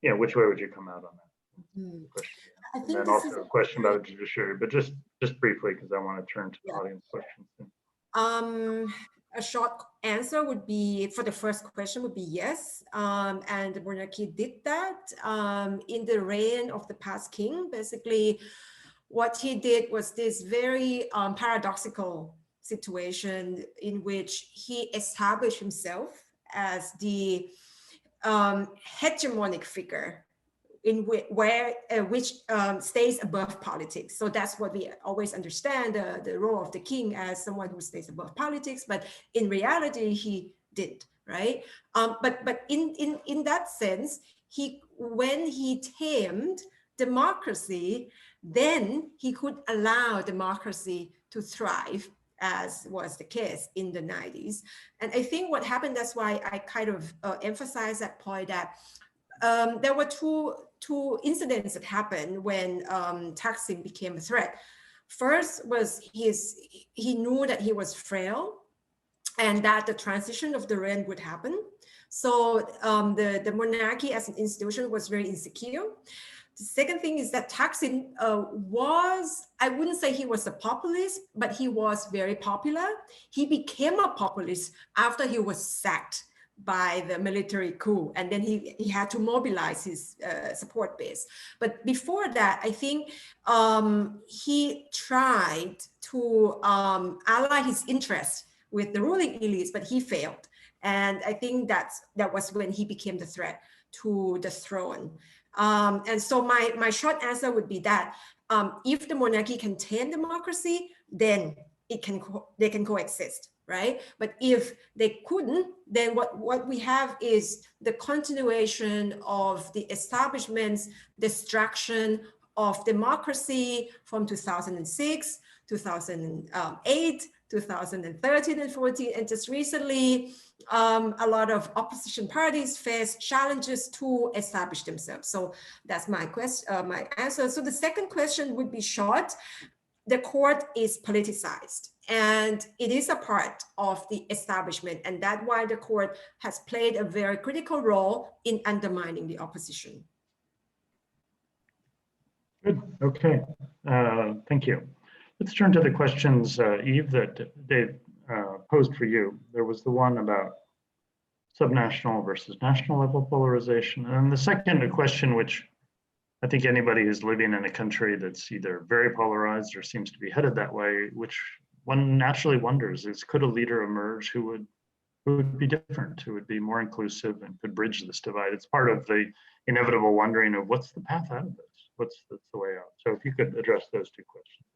you know, which way would you come out on that? Question. I think and also a question about the judiciary, but just briefly, because I want to turn to audience questions. A short answer would be, for the first question, would be yes. And the monarchy did that in the reign of the past king. Basically, what he did was this very paradoxical situation in which he established himself as the hegemonic figure in which stays above politics. So that's what we always understand, the role of the king as someone who stays above politics, but in reality, he did, right? But in that sense, when he tamed democracy, then he could allow democracy to thrive, as was the case in the 90s. And I think what happened, that's why I kind of emphasize that point, that there were two incidents that happened when Thaksin became a threat. First was he knew that he was frail and that the transition of the reign would happen. So the monarchy as an institution was very insecure. The second thing is that Thaksin was, I wouldn't say he was a populist, but he was very popular. He became a populist after he was sacked by the military coup, and then he had to mobilize his support base. But before that, I think he tried to ally his interests with the ruling elites, but he failed. And I think that was when he became the threat to the throne. And so my short answer would be that if the monarchy can tame democracy, then they can coexist, right? But if they couldn't, then what we have is the continuation of the establishment's destruction of democracy from 2006, 2008, 2013 and 14, and just recently, a lot of opposition parties face challenges to establish themselves. So that's my question, my answer. So the second question would be short. The court is politicized and it is a part of the establishment, and that's why the court has played a very critical role in undermining the opposition. Good, okay, thank you. Let's turn to the questions, Eve, that Dave posed for you. There was the one about subnational versus national level polarization. And the second, a question which I think anybody who's living in a country that's either very polarized or seems to be headed that way, which one naturally wonders is, could a leader emerge who would be different, who would be more inclusive and could bridge this divide? It's part of the inevitable wondering of what's the path out of this? What's the way out? So if you could address those two questions.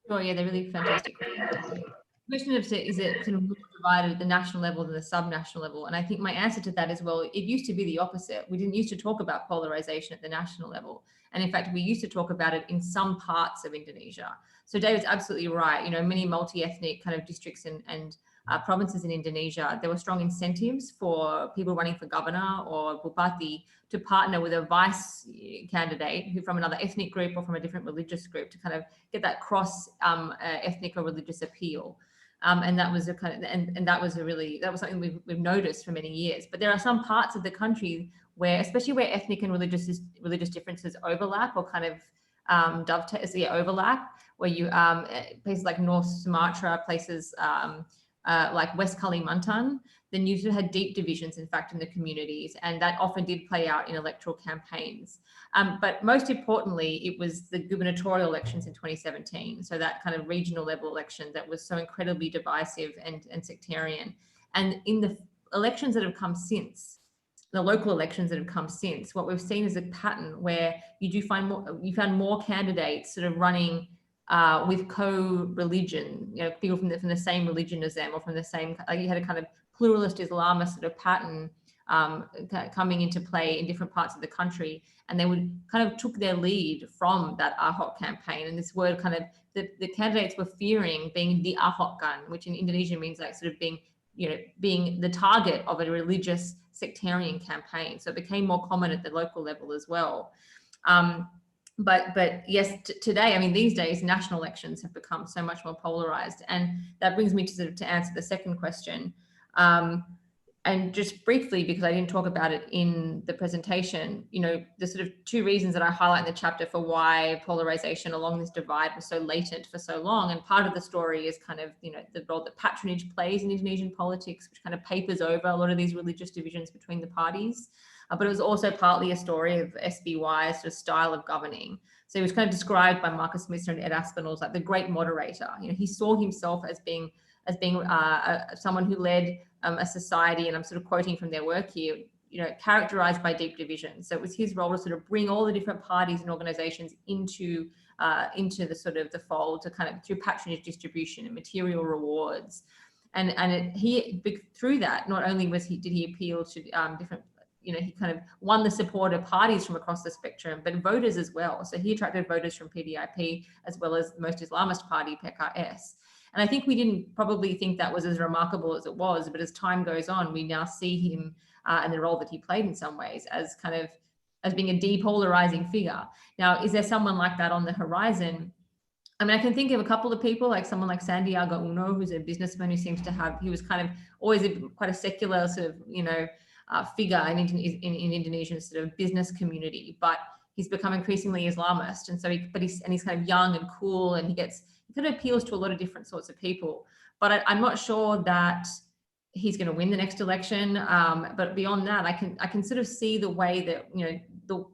Oh yeah, they're really fantastic. The question of is it kind of divided at the national level and the subnational level? And I think my answer to that is, well, it used to be the opposite. We didn't used to talk about polarization at the national level. And in fact, we used to talk about it in some parts of Indonesia. So David's absolutely right. You know, many multi-ethnic kind of districts and provinces in Indonesia, there were strong incentives for people running for governor or bupati to partner with a vice candidate who from another ethnic group or from a different religious group to kind of get that cross ethnic or religious appeal. And that was a kind of, and that was something we've noticed for many years. But there are some parts of the country where, especially where ethnic and religious differences overlap or kind of overlap, where you places like North Sumatra, places like West Kalimantan, then you had deep divisions, in fact, in the communities, and that often did play out in electoral campaigns. But most importantly, it was the gubernatorial elections in 2017, so that kind of regional level election that was so incredibly divisive and sectarian. And in the elections that have come since, the local elections that have come since, what we've seen is a pattern where you found more candidates sort of running with co-religion, you know, people from the same religion as them, or from the same, like you had a kind of pluralist Islamist sort of pattern coming into play in different parts of the country, and they would kind of took their lead from that Ahok campaign. And this word kind of, the candidates were fearing being the Ahokkan, which in Indonesian means like sort of being, you know, being the target of a religious sectarian campaign. So it became more common at the local level as well. But yes, today, I mean, these days, national elections have become so much more polarized. And that brings me to sort of to answer the second question. And just briefly, because I didn't talk about it in the presentation, you know, the sort of two reasons that I highlight in the chapter for why polarization along this divide was so latent for so long. And part of the story is kind of, you know, the role that patronage plays in Indonesian politics, which kind of papers over a lot of these religious divisions between the parties. But it was also partly a story of SBY's sort of style of governing. So he was kind of described by Marcus Misner and Ed Aspinall as like the great moderator. You know, he saw himself as being someone who led a society, and I'm sort of quoting from their work here, you know, characterized by deep division. So it was his role to sort of bring all the different parties and organizations into the sort of the fold, to kind of through patronage distribution and material rewards. And through that, not only did he appeal to different, you know, he kind of won the support of parties from across the spectrum, but voters as well. So he attracted voters from PDIP as well as the most Islamist party, PKS. And I think we didn't probably think that was as remarkable as it was, but as time goes on, we now see him and the role that he played in some ways as kind of, as being a depolarizing figure. Now, is there someone like that on the horizon? I mean, I can think of a couple of people, like someone like Sandiaga Uno, who's a businessman who seems to have, he was kind of always quite a secular sort of, you know, figure in Indonesian sort of business community, but he's become increasingly Islamist. And so he's kind of young and cool, and he kind of appeals to a lot of different sorts of people. But I'm not sure that he's going to win the next election. But beyond that, I can sort of see the way that, you know,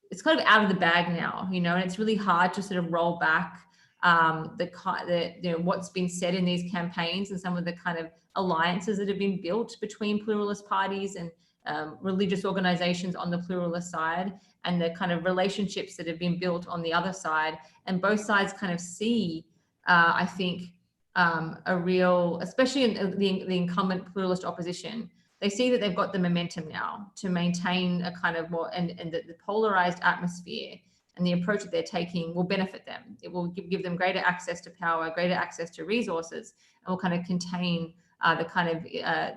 it's kind of out of the bag now, you know, and it's really hard to sort of roll back you know, what's been said in these campaigns and some of the kind of alliances that have been built between pluralist parties and religious organizations on the pluralist side, and the kind of relationships that have been built on the other side. And both sides kind of see, I think, a real, especially in the incumbent pluralist opposition, they see that they've got the momentum now to maintain a kind of more, and the polarized atmosphere and the approach that they're taking will benefit them. It will give them greater access to power, greater access to resources, and will kind of contain the kind of,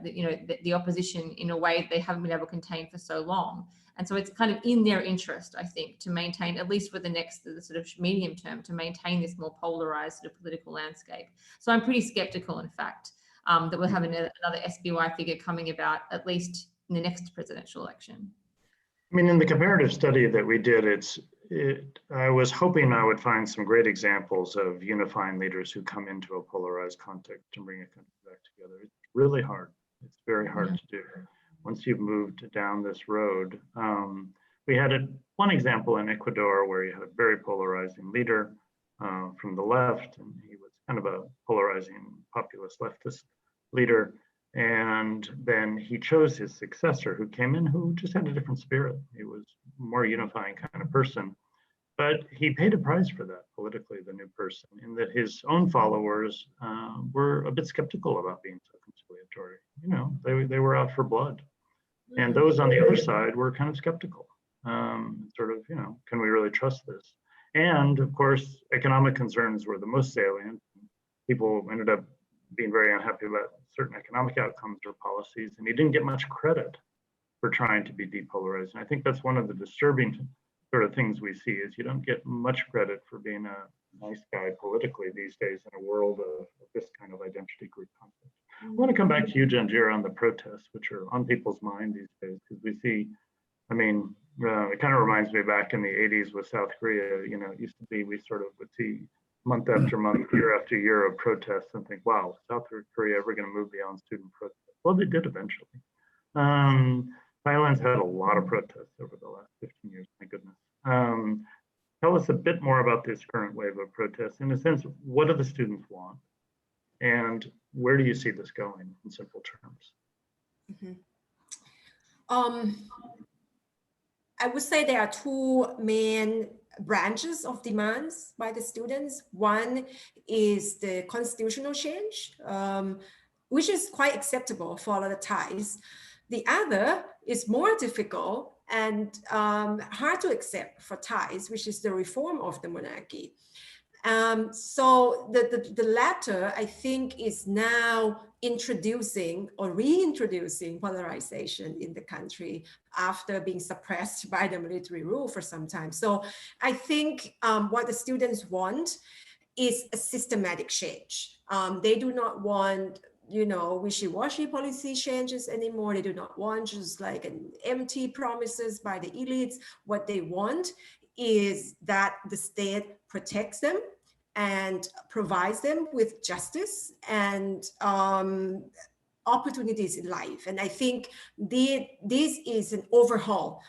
you know, the opposition in a way that they haven't been able to contain for so long. And so it's kind of in their interest, I think, to maintain, at least for the sort of medium term, to maintain this more polarized sort of political landscape. So I'm pretty skeptical, in fact, that we'll have another SBY figure coming about, at least in the next presidential election. I mean, in the comparative study that we did, I was hoping I would find some great examples of unifying leaders who come into a polarized context and bring a country back together. It's really hard. It's very hard to do. Once you've moved down this road, we had one example in Ecuador where you had a very polarizing leader from the left, and he was kind of a polarizing populist leftist leader. And then he chose his successor who came in who just had a different spirit. He was a more unifying kind of person. But he paid a price for that politically, the new person, in that his own followers were a bit skeptical about being so conciliatory. You know, they were out for blood. And those on the other side were kind of skeptical. Sort of, you know, can we really trust this? And of course, economic concerns were the most salient. People ended up being very unhappy about certain economic outcomes or policies, and he didn't get much credit for trying to be depolarized. And I think that's one of the disturbing sort of things we see is you don't get much credit for being a nice guy politically these days in a world of this kind of identity group conflict. I want to come back to you, Janjira, on the protests, which are on people's mind these days, because we see, I mean, it kind of reminds me back in the 80s with South Korea, you know, it used to be we sort of would see month after month, year after year of protests and think, wow, South Korea ever going to move beyond student protests? Well, they did eventually. Thailand's had a lot of protests over the last 15 years, my goodness. Tell us a bit more about this current wave of protests. In a sense, what do the students want? And where do you see this going in simple terms? I would say there are two main branches of demands by the students. One is the constitutional change, which is quite acceptable for a lot of Thais. The other is more difficult and hard to accept for Thais, which is the reform of the monarchy. So the latter, I think, is now introducing or reintroducing polarization in the country after being suppressed by the military rule for some time. So I think what the students want is a systematic change. They do not want, you know, wishy-washy policy changes anymore. They do not want just like an empty promises by the elites. What they want is that the state protects them and provides them with justice and opportunities in life. And I think this is an overhaul,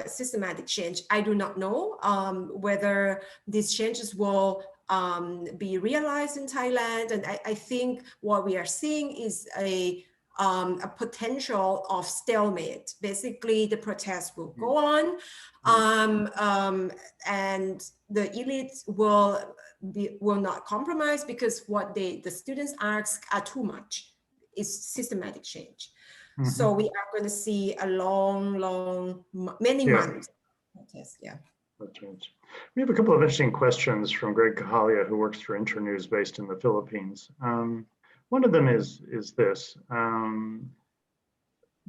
systematic change. I do not know whether these changes will be realized in Thailand. And I think what we are seeing is a potential of stalemate. Basically, the protests will go on, and the elites will not compromise because what the students ask are too much. It's systematic change. So we are going to see a many months protest. Yeah. We have a couple of interesting questions from Greg Kahalia, who works for Internews based in the Philippines. One of them is this.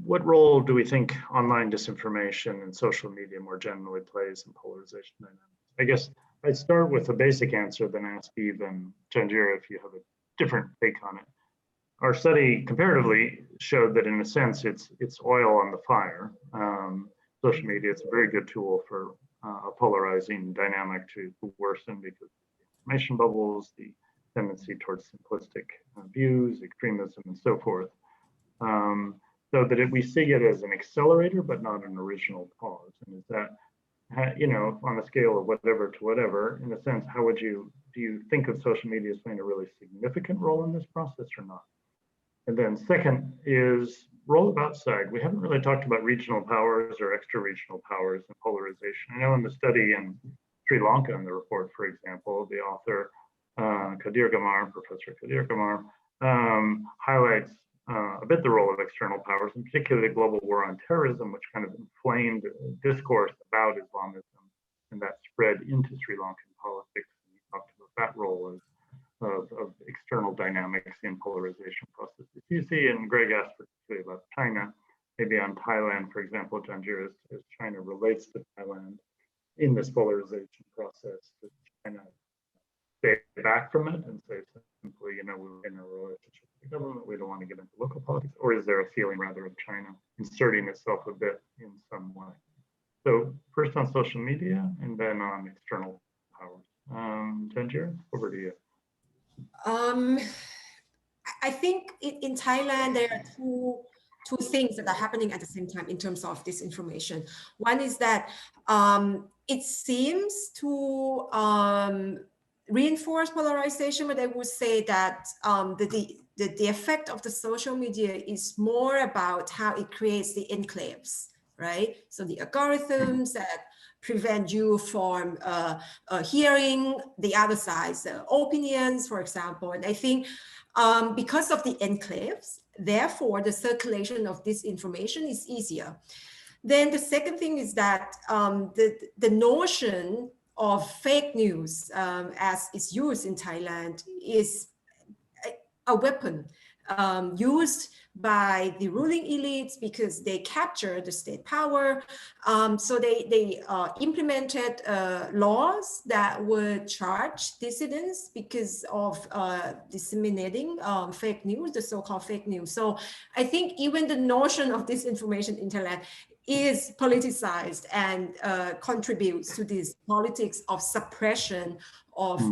What role do we think online disinformation and social media more generally plays in polarization dynamics? I guess I'd start with a basic answer, then ask Eve and Janjira if you have a different take on it. Our study comparatively showed that in a sense it's oil on the fire. Social media is a very good tool for a polarizing dynamic to worsen because of the information bubbles, the tendency towards simplistic views, extremism, and so forth. So that we see it as an accelerator, but not an original cause. And is that, you know, on a scale of whatever to whatever, in a sense, how do you think of social media as playing a really significant role in this process or not? And then second is role of outside. We haven't really talked about regional powers or extra-regional powers and polarization. I know in the study in Sri Lanka, in the report, for example, the author, Professor Kadir Gamar, highlights a bit the role of external powers, in particular the global war on terrorism, which kind of inflamed discourse about Islamism, and that spread into Sri Lankan politics. And he talked about that role of external dynamics in polarization processes. You see, and Greg asked particularly about China, maybe on Thailand, for example, Janjira, as China relates to Thailand in this polarization process. Does China stay back from it and say simply, you know, we're in a relationship with the government, we don't want to get into local politics, or is there a feeling rather of China inserting itself a bit in some way? So first on social media and then on external powers. Janjira, over to you. I think in Thailand, there are two things that are happening at the same time in terms of disinformation. One is that it seems to reinforce polarization, but I would say that the effect of the social media is more about how it creates the enclaves, right? So the algorithms that prevent you from hearing the other side's opinions, for example. And I think because of the enclaves, therefore the circulation of this information is easier. Then the second thing is that the notion of fake news as is used in Thailand is a weapon used by the ruling elites because they capture the state power. So they implemented laws that would charge dissidents because of disseminating fake news, the so-called fake news. So I think even the notion of disinformation in Thailand is politicized and contributes to this politics of suppression of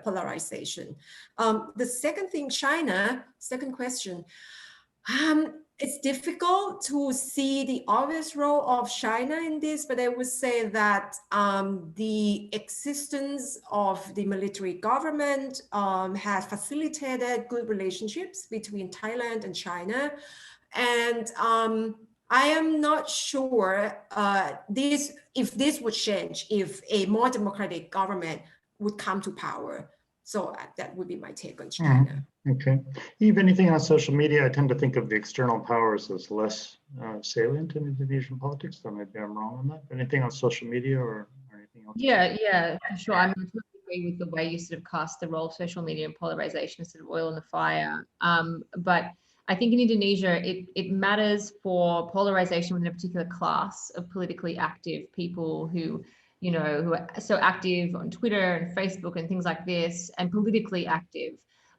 polarization. The second thing, China, second question. It's difficult to see the obvious role of China in this, but I would say that the existence of the military government has facilitated good relationships between Thailand and China. And I am not sure if this would change if a more democratic government would come to power. So that would be my take on China. Okay. Eve, anything on social media? I tend to think of the external powers as less salient in Indonesian politics, so maybe I'm wrong on that. Anything on social media or anything else? Yeah, for sure. I mean, I totally agree with the way you sort of cast the role of social media and polarization as sort of oil in the fire. But I think in Indonesia, it matters for polarization within a particular class of politically active people who are so active on Twitter and Facebook and things like this, and politically active.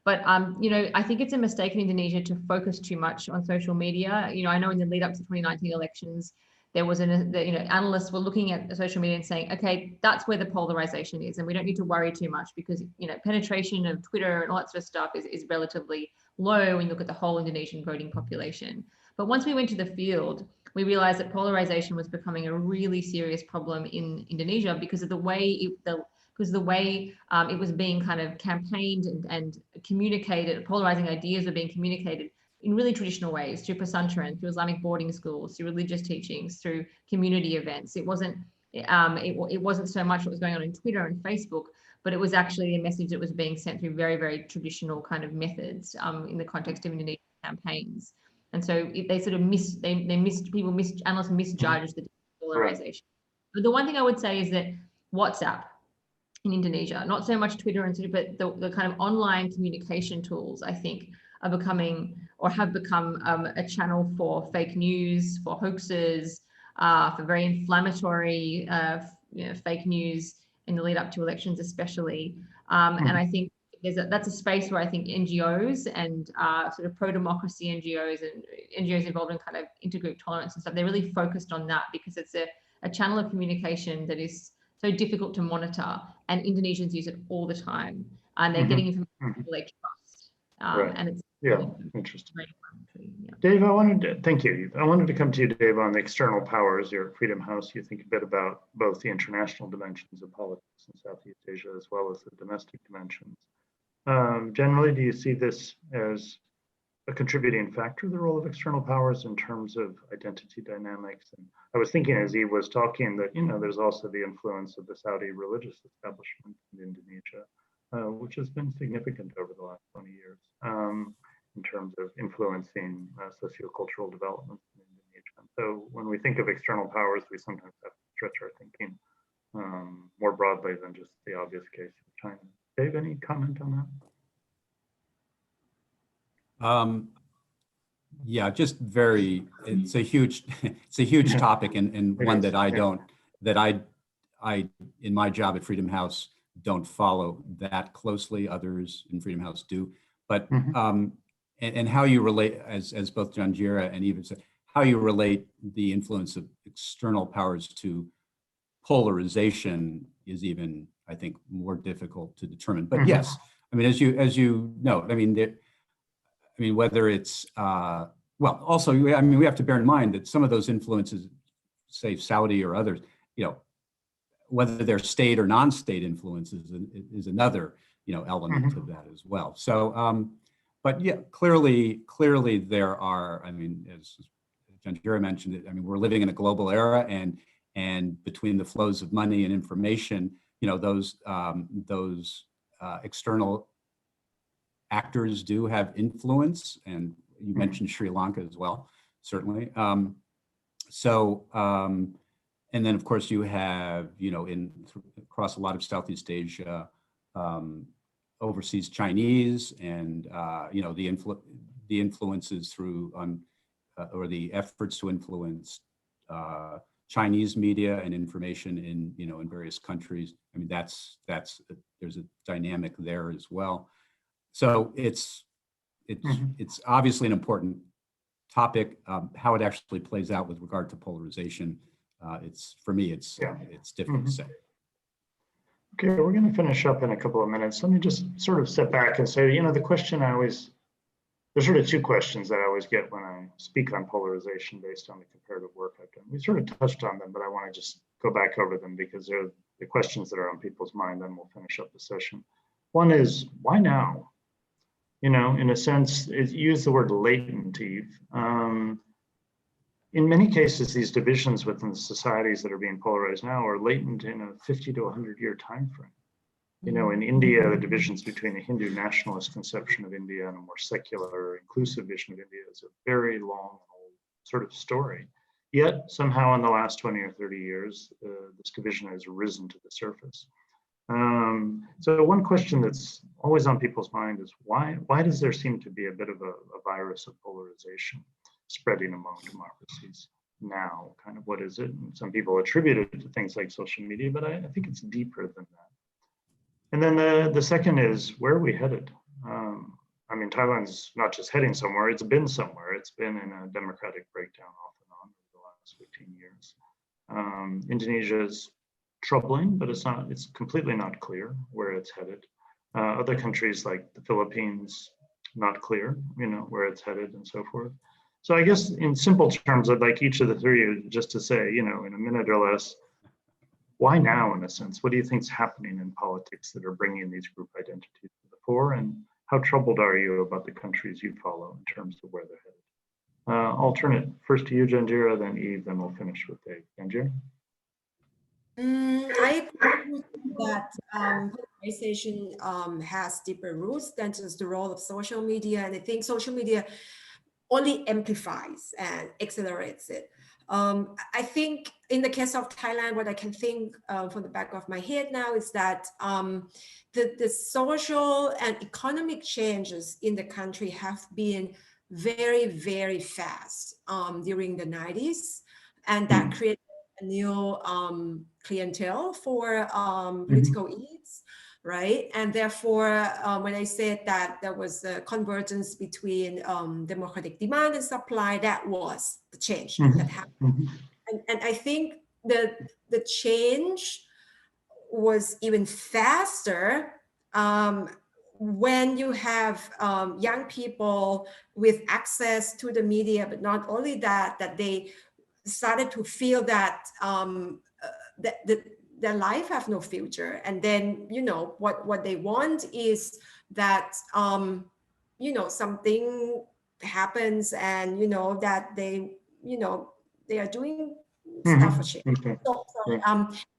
But, I think it's a mistake in Indonesia to focus too much on social media. I know in the lead up to 2019 elections, there was analysts were looking at social media and saying, okay, that's where the polarization is. And we don't need to worry too much because, penetration of Twitter and all that sort of stuff is relatively low when you look at the whole Indonesian voting population. But once we went to the field, we realized that polarization was becoming a really serious problem in Indonesia because of the way it was being kind of campaigned and communicated. Polarizing ideas were being communicated in really traditional ways, through pesantren, through Islamic boarding schools, through religious teachings, through community events. It wasn't so much what was going on in Twitter and Facebook, but it was actually a message that was being sent through very, very traditional kind of methods in the context of Indonesian campaigns. And so they sort of analysts misjudged the polarization. But the one thing I would say is that WhatsApp in Indonesia, not so much Twitter and sort of, but the kind of online communication tools, I think, are becoming or have become a channel for fake news, for hoaxes, for very inflammatory fake news in the lead up to elections, especially. And I think that's a space where I think NGOs and sort of pro-democracy NGOs and NGOs involved in kind of intergroup tolerance and stuff, they're really focused on that because it's a channel of communication that is so difficult to monitor, and Indonesians use it all the time, and they're getting information they trust. And it's interesting. Dave, thank you. I wanted to come to you, Dave, on the external powers. You're at Freedom House. You think a bit about both the international dimensions of politics in Southeast Asia as well as the domestic dimensions. Generally, do you see this as a contributing factor, the role of external powers in terms of identity dynamics? And I was thinking as Eve was talking that, there's also the influence of the Saudi religious establishment in Indonesia, which has been significant over the last 20 years in terms of influencing sociocultural developments in Indonesia. So when we think of external powers, we sometimes have to stretch our thinking more broadly than just the obvious case of China. Dave, any comment on that? Yeah, just it's a huge topic and one that I in my job at Freedom House don't follow that closely. Others in Freedom House do, but and how you relate, as both Janjira and Eva said, how you relate the influence of external powers to polarization is even, I think, more difficult to determine. But yes, I mean, as you know, I mean, whether it's well, also, I mean, we have to bear in mind that some of those influences, say Saudi or others, you know, whether they're state or non-state influences is another, you know, element of that as well. So, but yeah, clearly there are, I mean, as Janjira mentioned it, I mean, we're living in a global era, and between the flows of money and information, you know, those external actors do have influence, and you mentioned Sri Lanka as well, certainly. And then of course you have, you know, across a lot of Southeast Asia, overseas Chinese, and you know, the influences through or the efforts to influence Chinese media and information in, you know, in various countries. I mean, there's a dynamic there as well. So it's obviously an important topic. How it actually plays out with regard to polarization, for me, it's difficult to say. Okay, we're going to finish up in a couple of minutes. Let me just sort of step back and say, you know, the question there's sort of two questions that I always get when I speak on polarization based on the comparative work I've done. We sort of touched on them, but I want to just go back over them because they're the questions that are on people's mind, then we'll finish up the session. One is, why now? You know, in a sense, use the word latent, Eve. In many cases, these divisions within the societies that are being polarized now are latent in a 50 to 100 year time frame. You know, in India, the divisions between the Hindu nationalist conception of India and a more secular, inclusive vision of India is a very long, old sort of story. Yet, somehow in the last 20 or 30 years, this division has risen to the surface. So one question that's always on people's mind is why does there seem to be a bit of a virus of polarization spreading among democracies now? Kind of what is it? And some people attribute it to things like social media, but I think it's deeper than that. And then the second is, where are we headed? I mean, Thailand's not just heading somewhere, it's been somewhere. It's been in a democratic breakdown off and on over the last 15 years. Indonesia's troubling, but it's completely not clear where it's headed. Other countries like the Philippines, not clear, you know, where it's headed and so forth. So I guess in simple terms, I'd like each of the three just to say, you know, in a minute or less, why now, in a sense? What do you think is happening in politics that are bringing these group identities to the fore? And how troubled are you about the countries you follow in terms of where they're headed? I'll turn it first to you, Janjira, then Eve, then we'll finish with Dave. Janjira? I agree that polarization has deeper roots than just the role of social media. And I think social media only amplifies and accelerates it. I think in the case of Thailand, what I can think from the back of my head now is that the social and economic changes in the country have been very, very fast during the 90s. And that created a new clientele for political elites, right? And therefore, when I said that there was a convergence between democratic demand and supply, that was the change that happened. And I think the change was even faster when you have young people with access to the media, but not only that they started to feel that their life have no future. And then, you know, what they want is that, you know, something happens and, you know, that they are doing stuff for change. So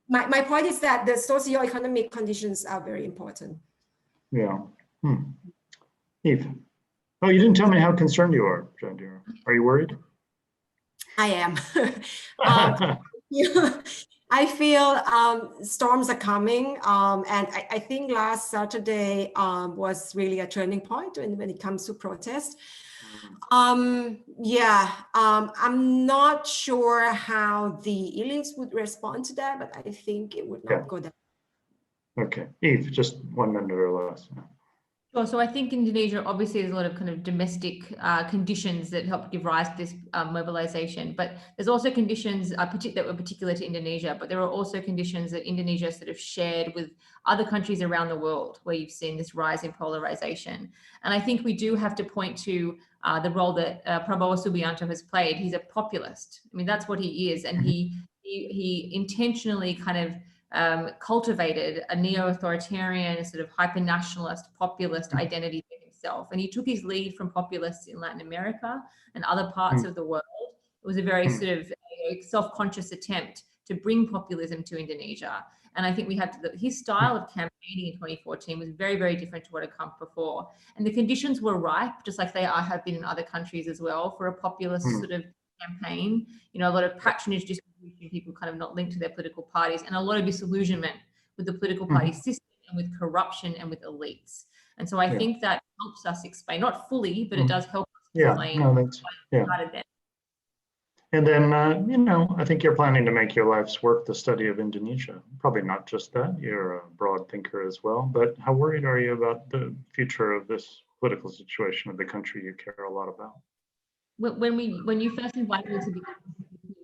my point is that the socioeconomic conditions are very important. Yeah. Eve. Oh, you didn't tell me how concerned you are, Janjira. Are you worried? I am. I feel storms are coming, and I think last Saturday was really a turning point when it comes to protest. I'm not sure how the elites would respond to that, but I think it would not go down. Okay, Eve, just 1 minute or less. So I think Indonesia, obviously there's a lot of kind of domestic conditions that help give rise to this mobilization, but there's also conditions that were particular to Indonesia, but there are also conditions that Indonesia sort of shared with other countries around the world where you've seen this rise in polarization. And I think we do have to point to the role that Prabowo Subianto has played. He's a populist. I mean, that's what he is. And he intentionally kind of cultivated a neo-authoritarian, sort of hyper-nationalist, populist identity for himself. And he took his lead from populists in Latin America and other parts of the world. It was a very sort of self-conscious attempt to bring populism to Indonesia. And I think we have to, his style of campaigning in 2014 was very, very different to what had come before. And the conditions were ripe, just like they have been in other countries as well, for a populist sort of campaign. You know, a lot of patronage distribution, people kind of not linked to their political parties, and a lot of disillusionment with the political party system and with corruption and with elites. And so I think that helps us explain, not fully, but it does help us explain no, that's, And then, you know, I think you're planning to make your life's work the study of Indonesia. Probably not just that, you're a broad thinker as well, but how worried are you about the future of this political situation of the country you care a lot about? When you first invited me to be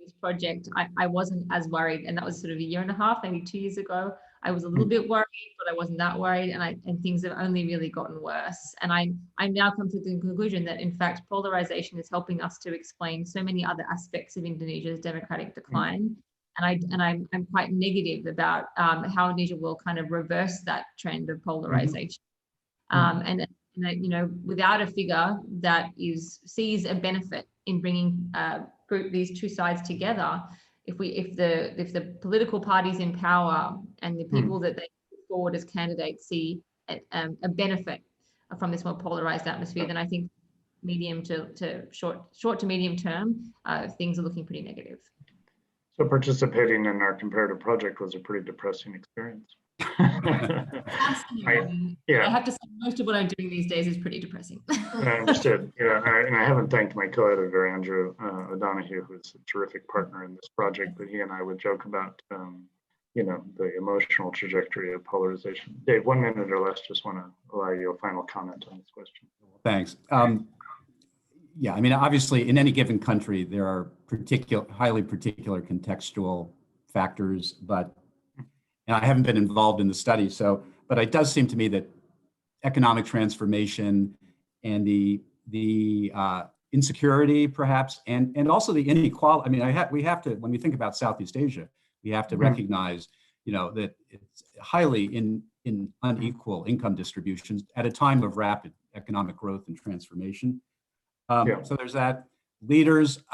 this project, I wasn't as worried, and that was sort of a year and a half, maybe 2 years ago. I was a little bit worried, but I wasn't that worried, and things have only really gotten worse. And I'm now come to the conclusion that in fact polarization is helping us to explain so many other aspects of Indonesia's democratic decline. And I'm quite negative about how Indonesia will kind of reverse that trend of polarization. And you know, without a figure that sees a benefit in bringing these two sides together, if the political parties in power and the people that they put forward as candidates see a benefit from this more polarized atmosphere, then I think short to medium term, things are looking pretty negative. So participating in our comparative project was a pretty depressing experience. I have to say most of what I'm doing these days is pretty depressing. I understood. Yeah, and I haven't thanked my co-editor Andrew O'Donoghue, who's a terrific partner in this project. But he and I would joke about, you know, the emotional trajectory of polarization. Dave, 1 minute or less. Just want to allow you a final comment on this question. Thanks. Yeah, I mean, obviously, in any given country, there are highly particular contextual factors, but and I haven't been involved in the study, but it does seem to me that economic transformation and the insecurity, perhaps, and also the inequality. I mean, we have to, when we think about Southeast Asia, we have to recognize, you know, that it's highly in unequal income distributions at a time of rapid economic growth and transformation. So there's that. Leaders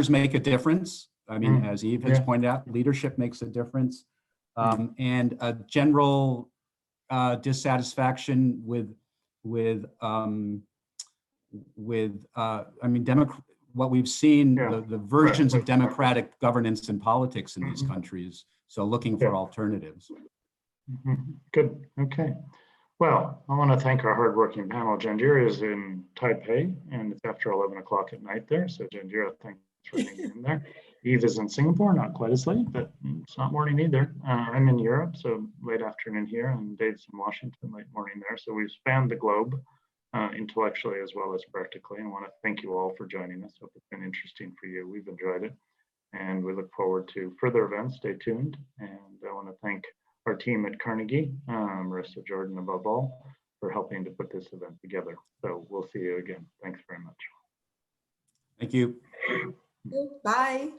make a difference. I mean, as Eve has pointed out, leadership makes a difference. And a general dissatisfaction with I mean, what we've seen, the versions of democratic governance and politics in these countries. So looking for alternatives. Good. Okay. Well, I want to thank our hardworking panel. Janjira is in Taipei, and it's after 11 o'clock at night there. So Janjira, thanks for hanging in there. Eve is in Singapore, not quite as late, but it's not morning either. I'm in Europe, so late afternoon here, and Dave's in Washington, late morning there. So we've spanned the globe intellectually as well as practically. I want to thank you all for joining us. Hope it's been interesting for you. We've enjoyed it, and we look forward to further events. Stay tuned. And I want to thank our team at Carnegie, Marissa Jordan above all, for helping to put this event together. So we'll see you again. Thanks very much. Thank you. Bye.